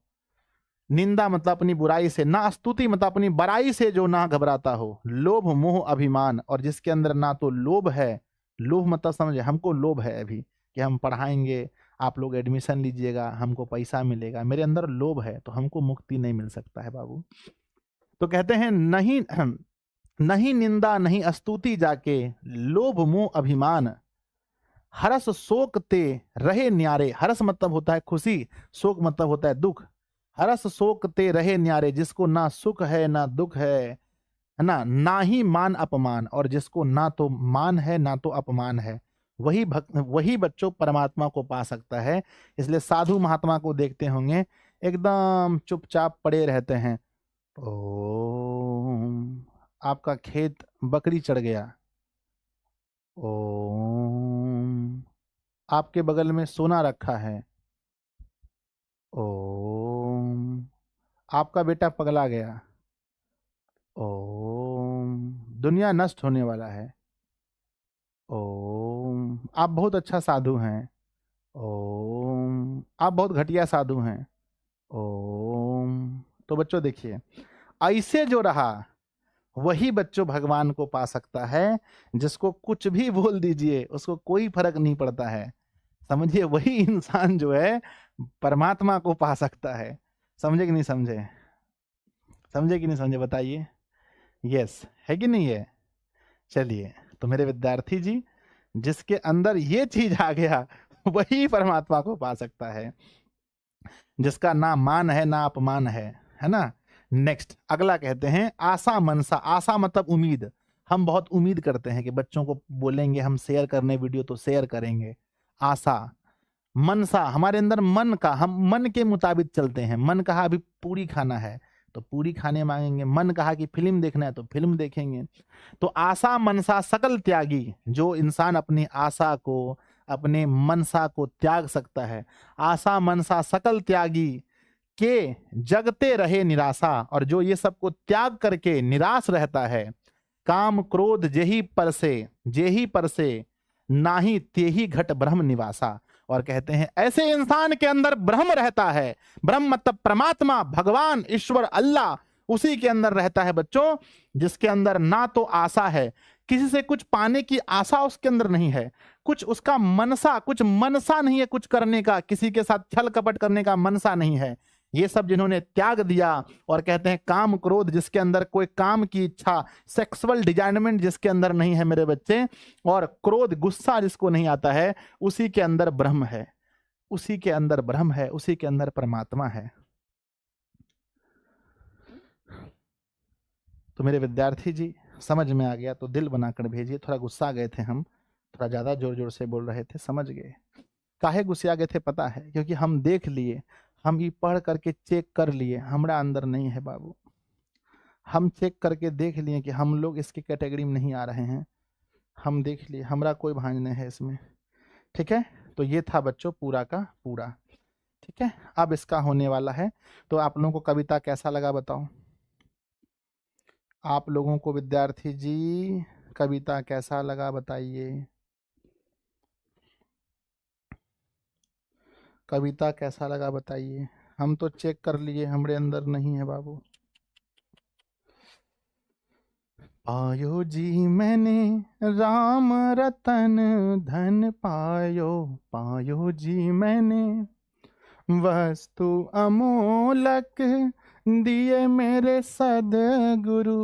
निंदा मतलब अपनी बुराई से, ना स्तुति मतलब अपनी बड़ाई से जो ना घबराता हो, लोभ मोह अभिमान, और जिसके अंदर ना तो लोभ है, लोभ मतलब समझे, हमको लोभ है अभी कि हम पढ़ाएंगे, आप लोग एडमिशन लीजिएगा, हमको पैसा मिलेगा, मेरे अंदर लोभ है, तो हमको मुक्ति नहीं मिल सकता है बाबू। तो कहते हैं नहीं नहीं निंदा नहीं स्तुति जाके, लोभ मोह अभिमान, हरस शोक ते रहे न्यारे। हरस मतलब होता है खुशी, शोक मतलब होता है दुख। हरस शोक ते रहे न्यारे, जिसको ना सुख है ना दुख है ना, ना ही मान अपमान, और जिसको ना तो मान है ना तो अपमान है, वही बच्चों परमात्मा को पा सकता है। इसलिए साधु महात्मा को देखते होंगे एकदम चुपचाप पड़े रहते हैं। ओम, आपका खेत बकरी चढ़ गया, ओम, आपके बगल में सोना रखा है, ओम, आपका बेटा पगला गया, ओम, दुनिया नष्ट होने वाला है, ओम, आप बहुत अच्छा साधु हैं, ओम, आप बहुत घटिया साधु हैं, ओम। तो बच्चों देखिए, ऐसे जो रहा वही बच्चों भगवान को पा सकता है। जिसको कुछ भी बोल दीजिए उसको कोई फर्क नहीं पड़ता है, समझिए वही इंसान जो है परमात्मा को पा सकता है। समझे कि नहीं समझे? समझे कि नहीं समझे बताइए? यस है कि नहीं है? चलिए, तो मेरे विद्यार्थी जी, जिसके अंदर ये चीज आ गया वही परमात्मा को पा सकता है, जिसका ना मान है ना अपमान है ना। नेक्स्ट अगला कहते हैं आशा मनसा। आशा मतलब उम्मीद, हम बहुत उम्मीद करते हैं कि बच्चों को बोलेंगे हम शेयर करने वीडियो तो शेयर करेंगे। आशा मनसा, हमारे अंदर मन का, हम मन के मुताबिक चलते हैं। मन कहा अभी पूरी खाना है तो पूरी खाने मांगेंगे, मन कहा कि फिल्म देखना है तो फिल्म देखेंगे। तो आशा मनसा सकल त्यागी, जो इंसान अपनी आशा को अपने मनसा को त्याग सकता है, आशा मनसा सकल त्यागी के जगते रहे निराशा, और जो ये सब को त्याग करके निराश रहता है, काम क्रोध जेही पर से नाही तेही घट ब्रह्म निवासा। और कहते हैं ऐसे इंसान के अंदर ब्रह्म रहता है। ब्रह्म मतलब परमात्मा, भगवान, ईश्वर, अल्लाह, उसी के अंदर रहता है बच्चों, जिसके अंदर ना तो आशा है, किसी से कुछ पाने की आशा उसके अंदर नहीं है, कुछ उसका मनसा, कुछ मनसा नहीं है कुछ करने का, किसी के साथ छल कपट करने का मनसा नहीं है। ये सब जिन्होंने त्याग दिया, और कहते हैं काम क्रोध, जिसके अंदर कोई काम की इच्छा, सेक्सुअल डिजायरमेंट जिसके अंदर नहीं है मेरे बच्चे, और क्रोध गुस्सा जिसको नहीं आता है, उसी के अंदर ब्रह्म है, उसी के अंदर ब्रह्म है, उसी के अंदर परमात्मा है। तो मेरे विद्यार्थी जी, समझ में आ गया तो दिल बनाकर भेजिए। थोड़ा गुस्सा गए थे हम, थोड़ा ज्यादा जोर जोर से बोल रहे थे, समझ गए। काहे गुस्सा गए थे पता है? क्योंकि हम देख लिए, हम ये पढ़ करके चेक कर लिए, हमारा अंदर नहीं है बाबू। हम चेक करके देख लिए कि हम लोग इसकी कैटेगरी में नहीं आ रहे हैं, हम देख लिए हमारा कोई भांज नहीं है इसमें। ठीक है, तो ये था बच्चों पूरा का पूरा। ठीक है, अब इसका होने वाला है। तो आप लोगों को कविता कैसा लगा बताओ? आप लोगों को विद्यार्थी जी कविता कैसा लगा बताइए? कविता कैसा लगा बताइए? हम तो चेक कर लिए, हमारे अंदर नहीं है बाबू। पायो जी मैंने राम रतन धन पायो, पायो जी मैंने वस्तु अमोलक, दिए मेरे सदगुरु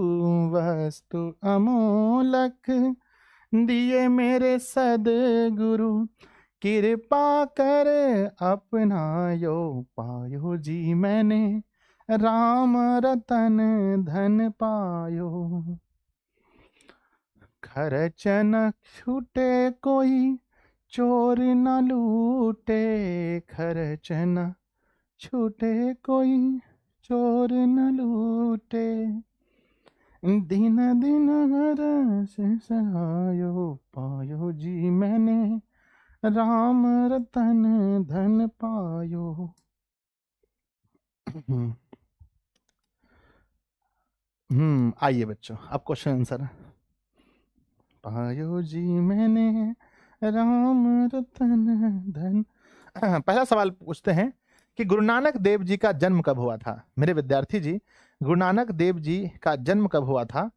वस्तु अमोलक, दिए मेरे सदगुरु। कृपा कर अपनायो पायो जी मैंने, राम रतन धन पायो। खर्च न छूटे कोई चोर न लूटे, खर्च न छूटे कोई चोर न लूटे, दिन दिन हरस सहायो पायो जी मैंने, राम रतन धन पायो। आइए बच्चों, अब क्वेश्चन आंसर। पायो जी मैंने राम रतन धन। पहला सवाल पूछते हैं कि गुरु नानक देव जी का जन्म कब हुआ था। मेरे विद्यार्थी जी, गुरु नानक देव जी का जन्म कब हुआ था,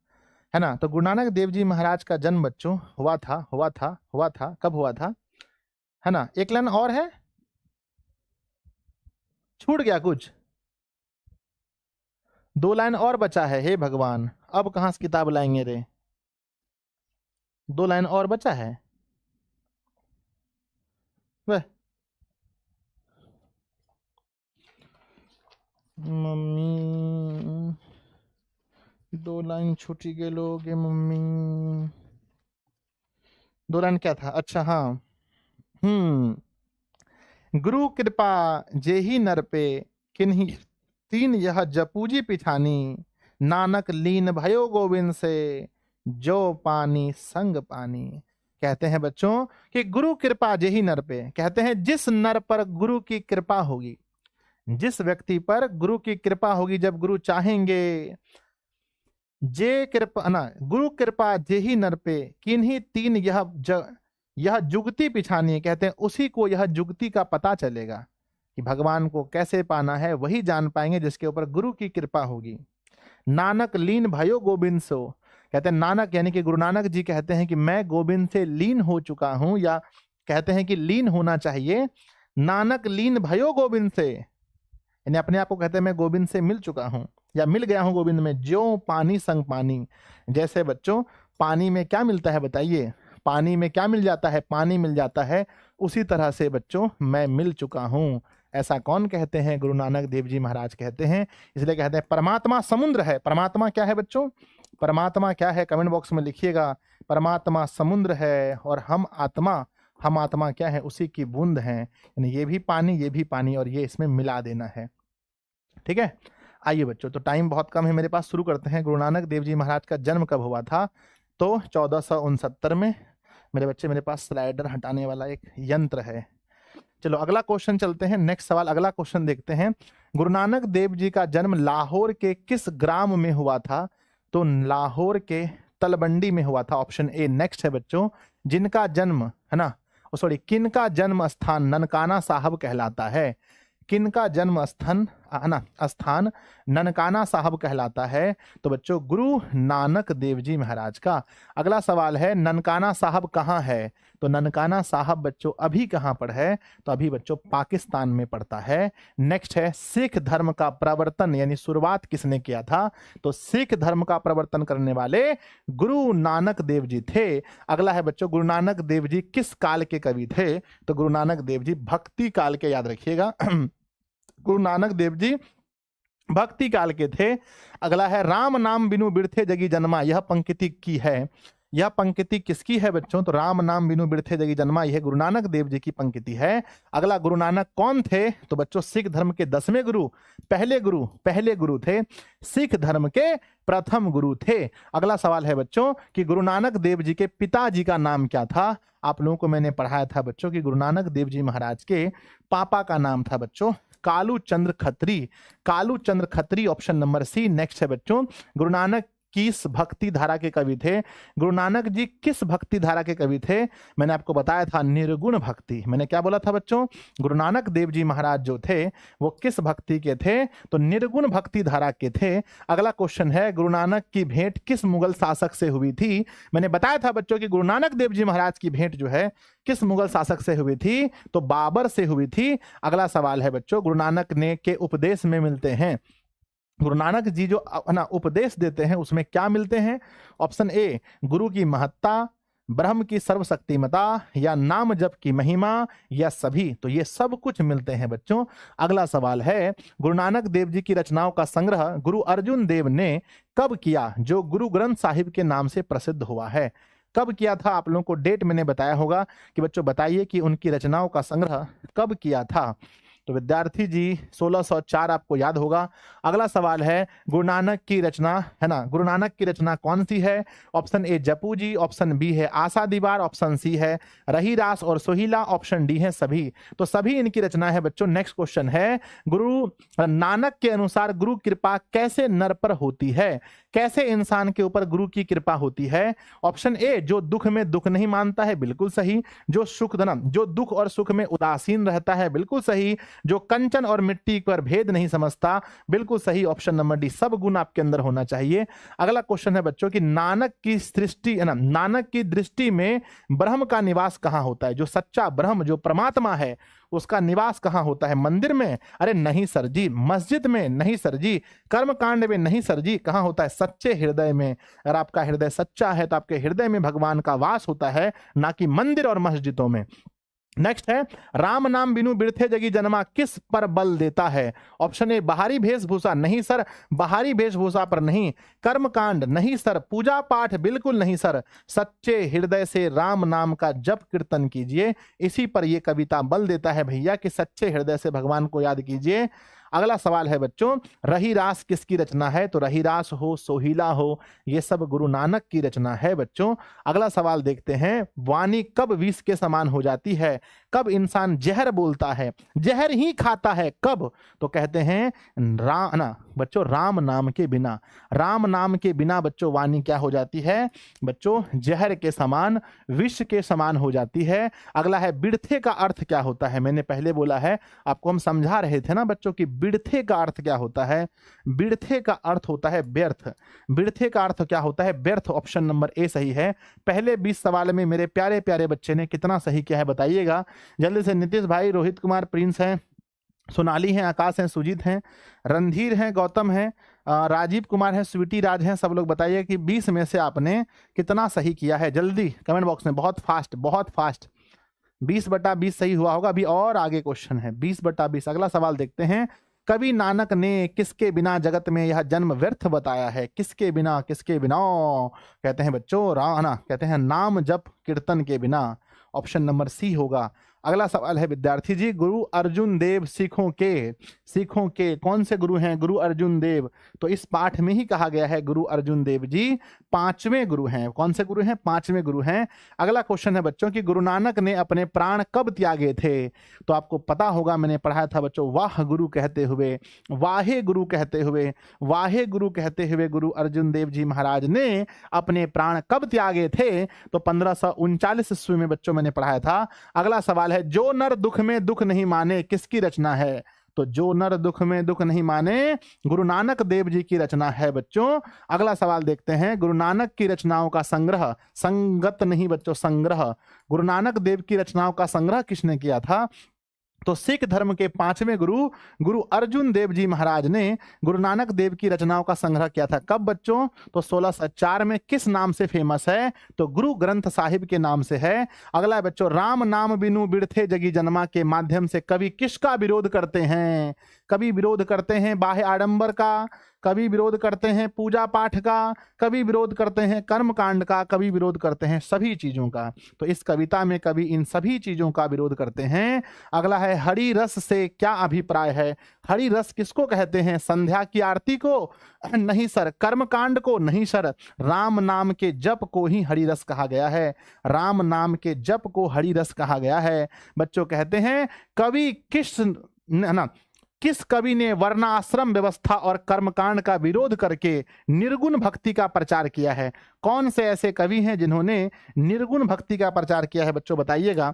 है ना। तो गुरु नानक देव जी महाराज का जन्म बच्चों हुआ था कब हुआ था, है ना। एक लाइन और है, छूट गया कुछ, 2 लाइन और बचा है। हे भगवान, अब कहां से किताब लाएंगे रे, 2 लाइन और बचा है। वह मम्मी 2 लाइन छूटी गेलोगे मम्मी, 2 लाइन क्या था, अच्छा हाँ। गुरु कृपा जेहि नर पे, किन्हीं तीन यह जपूजी पिछानी, नानक लीन भयो गोविंद से, जो पानी संग पानी। कहते हैं बच्चों कि गुरु कृपा जेहि नर पे, कहते हैं जिस नर पर गुरु की कृपा होगी, जिस व्यक्ति पर गुरु की कृपा होगी, जब गुरु चाहेंगे, जे कृपा ना, गुरु कृपा जेहि नर पे, किन्हीं तीन यह जुगती पिछानी। कहते हैं उसी को यह जुगती का पता चलेगा कि भगवान को कैसे पाना है, वही जान पाएंगे जिसके ऊपर गुरु की कृपा होगी। नानक लीन भयो गोविंद सो, कहते हैं नानक यानी कि गुरु नानक जी कहते हैं कि मैं गोविंद से लीन हो चुका हूं, या कहते हैं कि लीन होना चाहिए। नानक लीन भयो गोविंद से, यानी अपने आप को कहते हैं मैं गोविंद से मिल चुका हूं या मिल गया हूं गोविंद में। ज्यों पानी संग पानी, जैसे बच्चों पानी में क्या मिलता है बताइए, पानी में क्या मिल जाता है, पानी मिल जाता है, उसी तरह से बच्चों मैं मिल चुका हूं। ऐसा कौन कहते हैं, गुरु नानक देव जी महाराज कहते हैं। इसलिए कहते हैं परमात्मा समुद्र है। परमात्मा क्या है बच्चों, परमात्मा क्या है, कमेंट बॉक्स में लिखिएगा। परमात्मा समुद्र है और हम आत्मा क्या है, उसी की बूंद है। यानी ये भी पानी और ये इसमें मिला देना है, ठीक है। आइए बच्चों, तो टाइम बहुत कम है मेरे पास, शुरू करते हैं। गुरु नानक देव जी महाराज का जन्म कब हुआ था, तो 1469 में। मेरे बच्चे, मेरे पास स्लाइडर हटाने वाला एक यंत्र है। चलो अगला क्वेश्चन चलते हैं, नेक्स्ट सवाल, अगला क्वेश्चन देखते हैं। गुरु नानक देव जी का जन्म लाहौर के किस ग्राम में हुआ था, तो लाहौर के तलबंडी में हुआ था, ऑप्शन ए। नेक्स्ट है बच्चों, जिनका जन्म है ना, सॉरी, किनका जन्म स्थान ननकाना साहब कहलाता है। किनका जन्म स्थान ननकाना साहब कहलाता है, तो बच्चों गुरु नानक देव जी महाराज का। अगला सवाल है ननकाना साहब कहाँ है, तो ननकाना साहब बच्चों अभी कहाँ पर है, तो अभी बच्चों पाकिस्तान में पड़ता है। नेक्स्ट है सिख धर्म का प्रवर्तन यानी शुरुआत किसने किया था, तो सिख धर्म का प्रवर्तन करने वाले गुरु नानक देव जी थे। अगला है बच्चों गुरु नानक देव जी किस काल के कवि थे, तो गुरु नानक देव जी भक्ति काल के, याद रखिएगा गुरु नानक देव जी भक्ति काल के थे। अगला है राम नाम बिनु बिरथे जगी जन्मा, यह पंक्ति की है, यह पंक्ति किसकी है बच्चों, तो राम नाम बिनु बिरथे जगी जन्मा, यह गुरु नानक देव जी की पंक्ति है। अगला गुरु नानक कौन थे, तो बच्चों सिख धर्म के 10वें गुरु, पहले गुरु थे, सिख धर्म के प्रथम गुरु थे। अगला सवाल है बच्चों कि गुरु नानक देव जी के पिताजी का नाम क्या था। आप लोगों को मैंने पढ़ाया था बच्चों कि गुरु नानक देव जी महाराज के पापा का नाम था बच्चों Kalu Chandra Khatri, option number C. Next है बच्चों गुरु नानक किस भक्ति धारा के कवि थे, गुरु नानक जी किस भक्ति धारा के कवि थे, मैंने आपको बताया था निर्गुण भक्ति। मैंने क्या बोला था बच्चों, गुरु नानक देव जी महाराज जो थे वो किस भक्ति के थे, तो निर्गुण भक्ति धारा के थे। अगला क्वेश्चन है गुरु नानक की भेंट किस मुगल शासक से हुई थी। मैंने बताया था बच्चों कि गुरु नानक देव जी महाराज की भेंट जो है किस मुगल शासक से हुई थी, तो बाबर से हुई थी। अगला सवाल है बच्चों गुरु नानक ने के उपदेश में मिलते हैं, गुरु नानक जी जो ना उपदेश देते हैं उसमें क्या मिलते हैं, ऑप्शन ए गुरु की महत्ता, ब्रह्म की सर्वशक्तिमता, या नाम जप की महिमा, या सभी? तो ये सब कुछ मिलते हैं बच्चों। अगला सवाल है, गुरु नानक देव जी की रचनाओं का संग्रह गुरु अर्जुन देव ने कब किया, जो गुरु ग्रंथ साहिब के नाम से प्रसिद्ध हुआ है? कब किया था? आप लोगों को डेट मैंने बताया होगा कि बच्चों बताइए कि उनकी रचनाओं का संग्रह कब किया था। तो विद्यार्थी जी 1604 आपको याद होगा। अगला सवाल है, गुरु नानक की रचना, है ना, गुरु नानक की रचना कौन सी है? ऑप्शन ए जपू जी, ऑप्शन बी है आशा दीवार, ऑप्शन सी है रहीरास और सोहिला, ऑप्शन डी है सभी। तो सभी इनकी रचना है बच्चों। नेक्स्ट क्वेश्चन है, गुरु नानक के अनुसार गुरु कृपा कैसे नर पर होती है? कैसे इंसान के ऊपर गुरु की कृपा होती है? ऑप्शन ए, जो दुख में दुख नहीं मानता है, बिल्कुल सही। जो दुख और सुख में उदासीन रहता है, बिल्कुल सही। जो कंचन और मिट्टी पर भेद नहीं समझता, बिल्कुल सही, ऑप्शन नंबर डी। सब गुण आपके अंदर होना चाहिए। अगला क्वेश्चन है बच्चों कि नानक की सृष्टि, है ना, नानक की दृष्टि में ब्रह्म का निवास कहां होता है? जो सच्चा ब्रह्म, जो परमात्मा है, उसका निवास कहां होता है? मंदिर में? अरे नहीं सर जी। मस्जिद में? नहीं सर जी। कर्म कांड में? नहीं सर जी। कहां होता है? सच्चे हृदय में। अगर आपका हृदय सच्चा है तो आपके हृदय में भगवान का वास होता है, ना कि मंदिर और मस्जिदों में। नेक्स्ट है, राम नाम बिनु बिरथे जगी जन्मा किस पर बल देता है? ऑप्शन ए बाहरी वेशभूषा, नहीं सर, बाहरी वेशभूषा पर नहीं। कर्म कांड, नहीं सर। पूजा पाठ, बिल्कुल नहीं सर। सच्चे हृदय से राम नाम का जप कीर्तन कीजिए, इसी पर यह कविता बल देता है भैया कि सच्चे हृदय से भगवान को याद कीजिए। अगला सवाल है बच्चों, रहीरास किसकी रचना है? तो रहीरास हो, सोहिला हो, ये सब गुरु नानक की रचना है बच्चों। अगला सवाल देखते हैं, वाणी कब विष के समान हो जाती है? कब इंसान जहर बोलता है, जहर ही खाता है, कब? तो कहते हैं बच्चों राम नाम के बिना। राम नाम के बिना बच्चों वाणी क्या हो जाती है? बच्चों जहर के समान, विष के समान हो जाती है। अगला है, बिरथे का अर्थ क्या होता है? मैंने पहले बोला है, आपको हम समझा रहे थे ना बच्चों कि बिरथे का अर्थ क्या होता है? बिरथे का अर्थ होता है व्यर्थ। बिरथे का अर्थ क्या होता है? व्यर्थ। ऑप्शन नंबर ए सही है। पहले 20 सवाल में मेरे प्यारे प्यारे बच्चे ने कितना सही किया है बताइएगा जल्दी से। नीतीश भाई, रोहित कुमार, प्रिंस हैं, सोनाली हैं, आकाश हैं, सुजीत हैं, रणधीर हैं, गौतम हैं, राजीव कुमार हैं, स्वीटी राज हैं। सब लोग बताइए कि 20 में से आपने कितना सही किया है, जल्दी कमेंट बॉक्स में। बहुत फास्ट, बहुत फास्ट। 20/20 सही हुआ होगा। अभी और आगे क्वेश्चन है, 20/20। अगला सवाल देखते हैं, कवि नानक ने किसके बिना जगत में यह जन्म व्यर्थ बताया है? किसके बिना, किसके बिना? कहते हैं बच्चों कहते हैं नाम जप कीर्तन के बिना। ऑप्शन नंबर सी होगा। अगला सवाल है विद्यार्थी जी, गुरु अर्जुन देव सिखों के कौन से गुरु हैं? गुरु अर्जुन देव। तो इस पाठ में ही कहा गया है गुरु अर्जुन देव जी 5वें गुरु हैं। कौन से गुरु हैं? 5वें गुरु हैं। अगला क्वेश्चन है बच्चों कि गुरु नानक ने अपने प्राण कब त्यागे थे? तो आपको पता होगा, मैंने पढ़ाया था बच्चों, वाह गुरु कहते हुए, वाहे गुरु कहते हुए, वाहे गुरु कहते हुए गुरु अर्जुन देव जी महाराज ने अपने प्राण कब त्यागे थे? तो 1539 ईस्वी में बच्चों मैंने पढ़ाया था। अगला सवाल है, जो नर दुख में दुख नहीं माने किसकी रचना है? तो जो नर दुख में दुख नहीं माने गुरु नानक देव जी की रचना है बच्चों। अगला सवाल देखते हैं, गुरु नानक की रचनाओं का संग्रह, संगत नहीं बच्चों, संग्रह, गुरु नानक देव की रचनाओं का संग्रह किसने किया था? तो सिख धर्म के 5वें गुरु गुरु अर्जुन देव जी महाराज ने गुरु नानक देव की रचनाओं का संग्रह किया था। कब बच्चों? तो 1604 में। किस नाम से फेमस है? तो गुरु ग्रंथ साहिब के नाम से है। अगला है बच्चों, राम नाम बिनु बिरथे जगी जन्मा के माध्यम से कवि किसका विरोध करते हैं? कवि विरोध करते हैं बाह्य आडंबर का, कवि विरोध करते हैं पूजा पाठ का, कवि विरोध करते हैं कर्म कांड का, कवि विरोध करते हैं सभी चीजों का। तो इस कविता में कवि इन सभी चीजों का विरोध करते हैं। अगला है, हरि रस से क्या अभिप्राय है? हरि रस किसको कहते हैं? संध्या की आरती को? नहीं सर। कर्म कांड को? नहीं सर। राम नाम के जप को ही हरि रस कहा गया है। राम नाम के जप को हरि रस कहा गया है। बच्चों कहते हैं कवि किस कवि ने वर्णाश्रम व्यवस्था और कर्मकांड का विरोध करके निर्गुण भक्ति का प्रचार किया है? कौन से ऐसे कवि हैं जिन्होंने निर्गुण भक्ति का प्रचार किया है? बच्चों बताइएगा,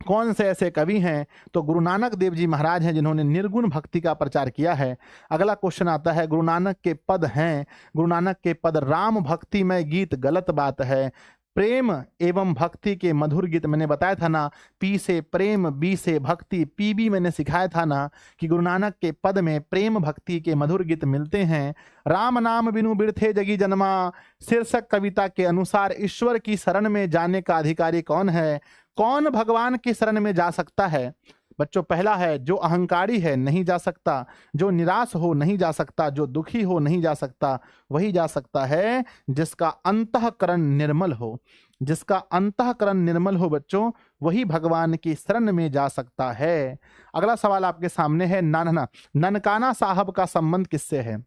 कौन से ऐसे कवि हैं? तो गुरु नानक देव जी महाराज हैं जिन्होंने निर्गुण भक्ति का प्रचार किया है। अगला क्वेश्चन आता है, गुरु नानक के पद हैं, गुरु नानक के पद, राम भक्ति में गीत गलत बात है, प्रेम एवं भक्ति के मधुर गीत, मैंने बताया था ना, पी से प्रेम, बी से भक्ति, पी भी मैंने सिखाया था ना कि गुरु नानक के पद में प्रेम भक्ति के मधुर गीत मिलते हैं। राम नाम बिनु बिरथे जगी जन्मा, शीर्षक कविता के अनुसार ईश्वर की शरण में जाने का अधिकारी कौन है? कौन भगवान की शरण में जा सकता है? बच्चों, पहला है जो अहंकारी है नहीं जा सकता, जो निराश हो नहीं जा सकता, जो दुखी हो नहीं जा सकता, वही जा सकता है जिसका अंतःकरण निर्मल हो। जिसका अंतःकरण निर्मल हो बच्चों, वही भगवान की शरण में जा सकता है। अगला सवाल आपके सामने है, ननकाना साहब का संबंध किससे है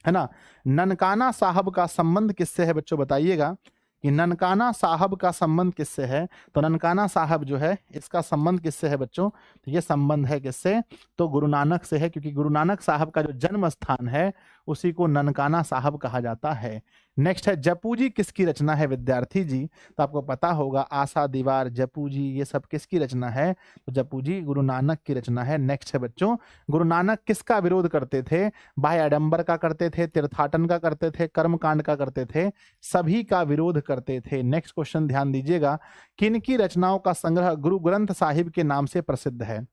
ना? ननकाना साहब का संबंध किससे है बच्चों, बताइएगा कि ननकाना साहब का संबंध किससे है? तो ननकाना साहब जो है, इसका संबंध किससे है बच्चों? तो ये संबंध है किससे? तो गुरु नानक से है, क्योंकि गुरु नानक साहब का जो जन्म स्थान है उसी को ननकाना साहब कहा जाता है। नेक्स्ट है, जपू जी किसकी रचना है विद्यार्थी जी? तो आपको पता होगा, आशा दीवार, जपू जी, ये सब किसकी रचना है? तो जपू जी गुरु नानक की रचना है। नेक्स्ट है बच्चों, गुरु नानक किसका विरोध करते थे? बाह्य आडंबर का करते थे, तीर्थाटन का करते थे, कर्मकांड का करते थे, सभी का विरोध करते थे। नेक्स्ट क्वेश्चन ध्यान दीजिएगा, किनकी रचनाओं का संग्रह गुरु ग्रंथ साहिब के नाम से प्रसिद्ध है?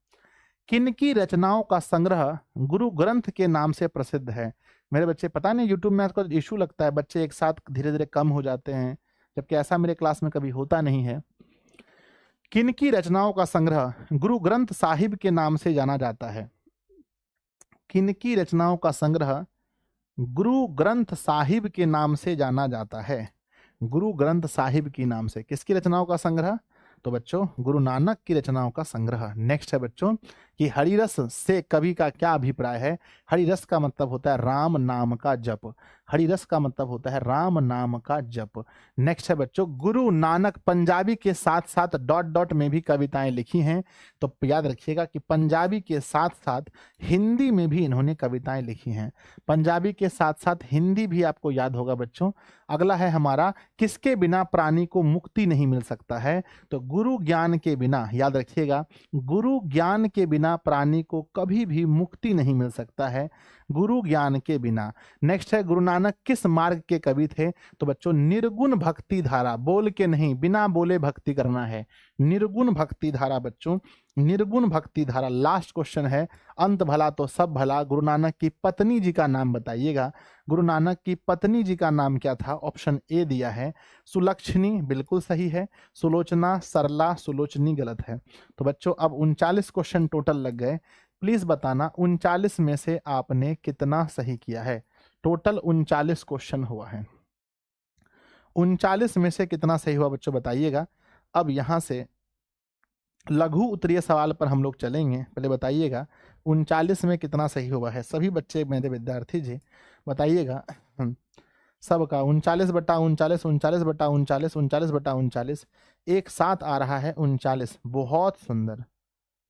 किनकी रचनाओं का संग्रह गुरु ग्रंथ के नाम से प्रसिद्ध है? मेरे बच्चे, पता नहीं यूट्यूब में आजकल इशू लगता है, बच्चे एक साथ धीरे धीरे कम हो जाते हैं, जबकि ऐसा मेरे क्लास में कभी होता नहीं है। किनकी रचनाओं का संग्रह गुरु ग्रंथ साहिब के नाम से जाना जाता है? किनकी रचनाओं का संग्रह गुरु ग्रंथ साहिब के नाम से जाना जाता है? गुरु ग्रंथ साहिब की नाम से। किसकी रचनाओं का संग्रह? तो बच्चों गुरु नानक की रचनाओं का संग्रह। नेक्स्ट है बच्चों कि हरिरस से कवि का क्या अभिप्राय है? हरिरस का मतलब होता है राम नाम का जप। हरिरस का मतलब होता है राम नाम का जप। नेक्स्ट है बच्चों, गुरु नानक पंजाबी के साथ साथ डॉट डॉट में भी कविताएं लिखी हैं, तो याद रखिएगा कि पंजाबी के साथ साथ हिंदी में भी इन्होंने कविताएं लिखी हैं। पंजाबी के साथ साथ हिंदी भी आपको याद होगा बच्चों। अगला है हमारा, किसके बिना प्राणी को मुक्ति नहीं मिल सकता है? तो गुरु ज्ञान के बिना, याद रखिएगा, गुरु ज्ञान के बिना प्राणी को कभी भी मुक्ति नहीं मिल सकता है, गुरु ज्ञान के बिना। नेक्स्ट है, गुरु नानक किस मार्ग के कवि थे? तो बच्चों निर्गुण भक्ति धारा, बोल के नहीं, बिना बोले भक्ति करना है, निर्गुण भक्ति धारा बच्चों, निर्गुण भक्ति धारा। लास्ट क्वेश्चन है, अंत भला तो सब भला, गुरु नानक की पत्नी जी का नाम बताइएगा। गुरु नानक की पत्नी जी का नाम क्या था? ऑप्शन ए दिया है, सुलक्षणी बिल्कुल सही है, सुलोचना, सरला, सुलोचनी गलत है। तो बच्चों अब 39 क्वेश्चन टोटल लग गए। प्लीज बताना 39 में से आपने कितना सही किया है? टोटल 39 क्वेश्चन हुआ है, 39 में से कितना सही हुआ बच्चों बताइएगा। अब यहां से लघु उत्तरीय सवाल पर हम लोग चलेंगे, पहले बताइएगा 39 में कितना सही हुआ है? सभी बच्चे मेरे विद्यार्थी जी बताइएगा सबका 39/39, 39/39, 39/39 एक साथ आ रहा है 39। बहुत सुंदर,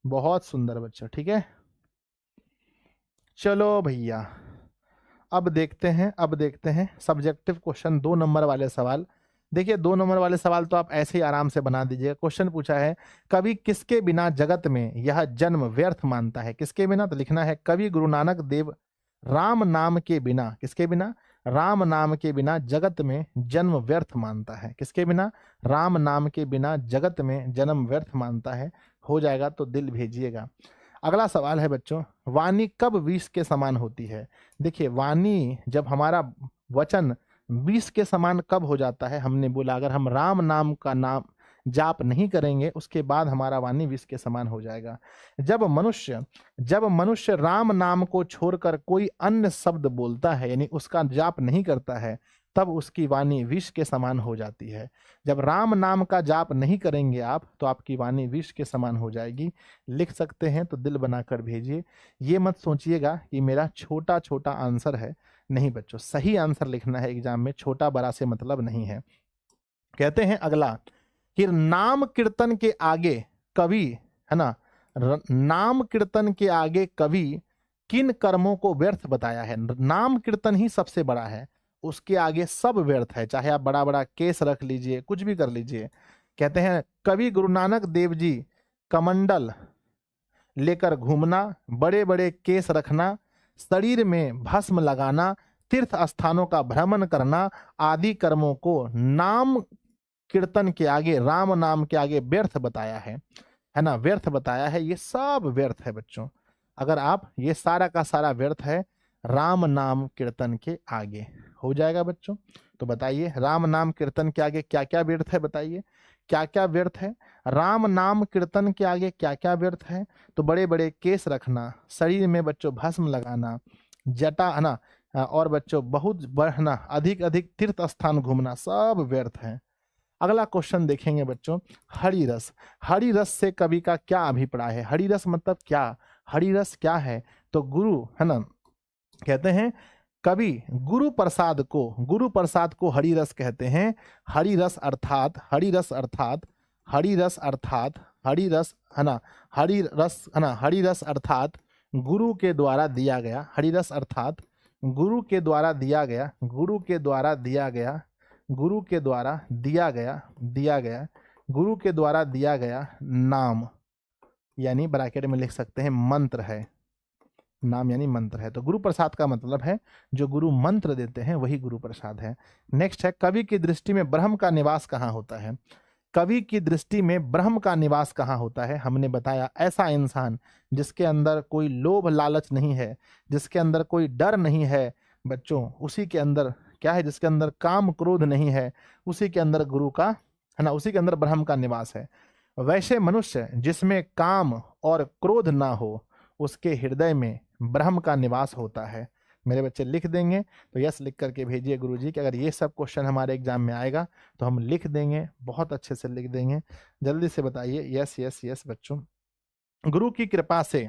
बहुत सुंदर बच्चा, ठीक है। चलो भैया अब देखते हैं सब्जेक्टिव क्वेश्चन, 2 नंबर वाले सवाल। देखिए 2 नंबर वाले सवाल तो आप ऐसे ही आराम से बना दीजिएगा। क्वेश्चन पूछा है, कवि किसके बिना जगत में यह जन्म व्यर्थ मानता है? किसके बिना? तो लिखना है, कवि गुरु नानक देव राम नाम के बिना, किसके बिना? राम नाम के बिना जगत में जन्म व्यर्थ मानता है। किसके बिना? राम नाम के बिना जगत में जन्म व्यर्थ मानता है। हो जाएगा तो दिल भेजिएगा। अगला सवाल है बच्चों, वाणी कब विष के समान होती है? देखिए वाणी, जब हमारा वचन विष के समान कब हो जाता है? हमने बोला अगर हम राम नाम का नाम जाप नहीं करेंगे उसके बाद हमारा वाणी विष के समान हो जाएगा। जब मनुष्य राम नाम को छोड़कर कोई अन्य शब्द बोलता है, यानी उसका जाप नहीं करता है, तब उसकी वाणी विष के समान हो जाती है। जब राम नाम का जाप नहीं करेंगे आप, तो आपकी वाणी विष के समान हो जाएगी। लिख सकते हैं तो दिल बनाकर भेजिए। ये मत सोचिएगा कि मेरा छोटा छोटा आंसर है, नहीं बच्चों, सही आंसर लिखना है एग्जाम में, छोटा बड़ा से मतलब नहीं है। कहते हैं अगला कि नाम कीर्तन के आगे कवि, है ना, नाम कीर्तन के आगे कवि किन कर्मों को व्यर्थ बताया है? नाम कीर्तन ही सबसे बड़ा है, उसके आगे सब व्यर्थ है, चाहे आप बड़ा बड़ा केस रख लीजिए, कुछ भी कर लीजिए। कहते हैं कवि गुरु नानक देव जी कमंडल लेकर घूमना, बड़े बड़े केस रखना, शरीर में भस्म लगाना, तीर्थ स्थानों का भ्रमण करना आदि कर्मों को नाम कीर्तन के आगे, राम नाम के आगे व्यर्थ बताया है ना, व्यर्थ बताया है, ये सब व्यर्थ है बच्चों। अगर आप, ये सारा का सारा व्यर्थ है राम नाम कीर्तन के आगे। हो जाएगा बच्चों? तो बताइए राम नाम कीर्तन के आगे क्या क्या व्यर्थ है, बताइए क्या क्या व्यर्थ है। राम नाम कीर्तन के आगे क्या क्या व्यर्थ है? तो बड़े बड़े केस रखना, शरीर में बच्चों भस्म लगाना, जटा है ना, और बच्चों बहुत बढ़ना, अधिक अधिक तीर्थ स्थान घूमना, सब व्यर्थ है। अगला क्वेश्चन देखेंगे बच्चों, हरि रस। हरि रस से कवि का क्या अभिप्राय है? हरि रस मतलब क्या? हरि रस क्या है? तो गुरु है ना, कहते हैं कवि गुरु प्रसाद को हरि रस कहते हैं। हरि रस अर्थात, हरि रस अर्थात, हरि रस अर्थात, हरि रस है ना, हरि रस है ना, हरि रस अर्थात गुरु के द्वारा दिया गया, हरि रस अर्थात गुरु के द्वारा दिया गया, गुरु के द्वारा दिया गया, गुरु के द्वारा दिया गया, दिया गया, गुरु के द्वारा दिया गया नाम, यानी ब्रैकेट में लिख सकते हैं मंत्र है। नाम यानी मंत्र है। तो गुरु प्रसाद का मतलब है जो गुरु मंत्र देते हैं वही गुरु प्रसाद है। नेक्स्ट है, कवि की दृष्टि में ब्रह्म का निवास कहाँ होता है? कवि की दृष्टि में ब्रह्म का निवास कहाँ होता है? हमने बताया ऐसा इंसान जिसके अंदर कोई लोभ लालच नहीं है, जिसके अंदर कोई डर नहीं है बच्चों, उसी के अंदर क्या है? जिसके अंदर काम क्रोध नहीं है, उसी के अंदर गुरु का है ना, उसी के अंदर ब्रह्म का निवास है। वैसे मनुष्य जिसमें काम और क्रोध ना हो, उसके हृदय में ब्रह्म का निवास होता है। मेरे बच्चे लिख देंगे तो यस लिख करके भेजिए गुरुजी कि अगर ये सब क्वेश्चन हमारे एग्जाम में आएगा तो हम लिख देंगे, बहुत अच्छे से लिख देंगे। जल्दी से बताइए यस यस यस बच्चों। गुरु की कृपा से,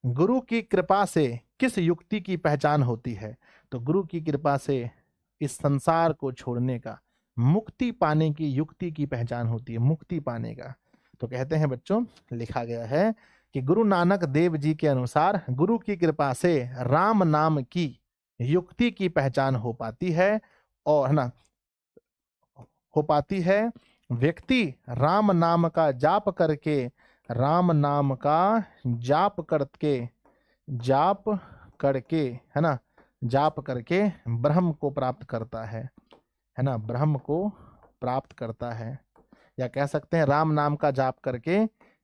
गुरु की कृपा से किस युक्ति की पहचान होती है? तो गुरु की कृपा से इस संसार को छोड़ने का, मुक्ति पाने की युक्ति की पहचान होती है, मुक्ति पाने का। तो कहते हैं बच्चों, लिखा गया है कि गुरु नानक देव जी के अनुसार गुरु की कृपा से राम नाम की युक्ति की पहचान हो पाती है, और है ना, हो पाती है। व्यक्ति राम नाम का जाप करके, राम नाम का जाप करके, जाप करके है ना, जाप करके ब्रह्म को प्राप्त करता है ना, ब्रह्म को प्राप्त करता है। या कह सकते हैं राम नाम का जाप करके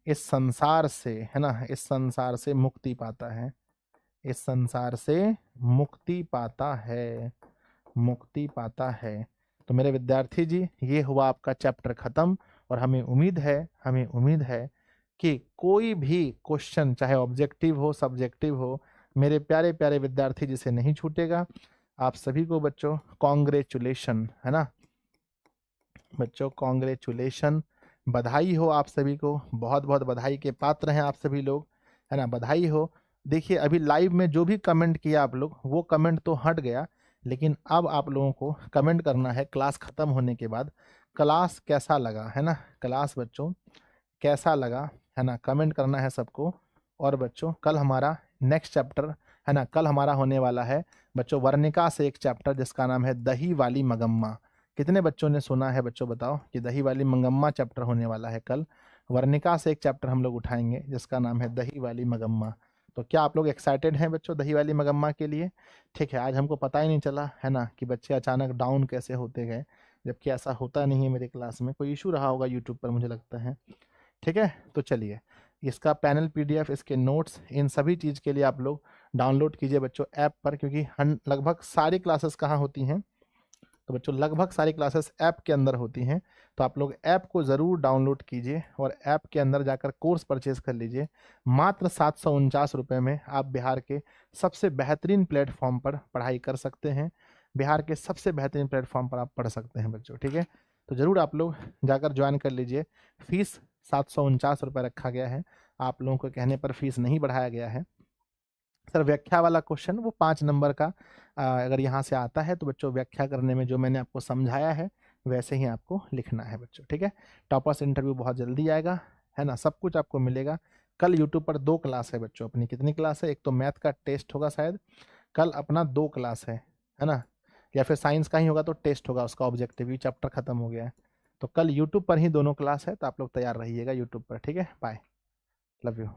इस संसार से है ना, इस संसार से मुक्ति पाता है, इस संसार से मुक्ति पाता है, मुक्ति पाता है। तो मेरे विद्यार्थी जी, ये हुआ आपका चैप्टर खत्म, और हमें उम्मीद है, हमें उम्मीद है कि कोई भी क्वेश्चन चाहे ऑब्जेक्टिव हो सब्जेक्टिव हो, मेरे प्यारे प्यारे विद्यार्थी जी से नहीं छूटेगा। आप सभी को बच्चों कॉन्ग्रेचुलेशन है ना, बच्चों कॉन्ग्रेचुलेशन, बधाई हो आप सभी को, बहुत बहुत बधाई के पात्र हैं आप सभी लोग है ना, बधाई हो। देखिए अभी लाइव में जो भी कमेंट किया आप लोग, वो कमेंट तो हट गया, लेकिन अब आप लोगों को कमेंट करना है क्लास खत्म होने के बाद, क्लास कैसा लगा है ना, क्लास बच्चों कैसा लगा है ना, कमेंट करना है सबको। और बच्चों कल हमारा नेक्स्ट चैप्टर है ना, कल हमारा होने वाला है बच्चों वर्णिका से एक चैप्टर जिसका नाम है दही वाली मगम्मा। कितने बच्चों ने सुना है बच्चों बताओ कि दही वाली मगम्मा चैप्टर होने वाला है कल? वर्णिका से एक चैप्टर हम लोग उठाएंगे जिसका नाम है दही वाली मगम्मा। तो क्या आप लोग एक्साइटेड हैं बच्चों दही वाली मगम्मा के लिए? ठीक है, आज हमको पता ही नहीं चला है ना कि बच्चे अचानक डाउन कैसे होते गए, जबकि ऐसा होता नहीं है मेरे क्लास में, कोई इशू रहा होगा यूट्यूब पर मुझे लगता है। ठीक है, तो चलिए इसका पैनल पीडीएफ, इसके नोट्स, इन सभी चीज़ के लिए आप लोग डाउनलोड कीजिए बच्चों ऐप पर, क्योंकि लगभग सारी क्लासेस कहाँ होती हैं? तो बच्चों लगभग सारी क्लासेस ऐप के अंदर होती हैं। तो आप लोग ऐप को ज़रूर डाउनलोड कीजिए और ऐप के अंदर जाकर कोर्स परचेज कर लीजिए। मात्र 749 रुपये में आप बिहार के सबसे बेहतरीन प्लेटफॉर्म पर पढ़ाई कर सकते हैं, बिहार के सबसे बेहतरीन प्लेटफॉर्म पर आप पढ़ सकते हैं बच्चों। ठीक है, तो ज़रूर आप लोग जाकर ज्वाइन कर लीजिए। फीस 749 रुपये रखा गया है, आप लोगों के कहने पर फीस नहीं बढ़ाया गया है। सर व्याख्या वाला क्वेश्चन वो 5 नंबर का अगर यहाँ से आता है तो बच्चों व्याख्या करने में जो मैंने आपको समझाया है वैसे ही आपको लिखना है बच्चों। ठीक है, टॉपर्स इंटरव्यू बहुत जल्दी आएगा है ना, सब कुछ आपको मिलेगा। कल यूट्यूब पर 2 क्लास है बच्चों अपनी, कितनी क्लास है? एक तो मैथ का टेस्ट होगा शायद कल अपना, 2 क्लास है ना, या फिर साइंस का ही होगा तो टेस्ट होगा उसका ऑब्जेक्टिव, ये चैप्टर खत्म हो गया है। तो कल यूट्यूब पर ही दोनों क्लास है, तो आप लोग तैयार रहिएगा यूट्यूब पर। ठीक है, बाय, लव यू।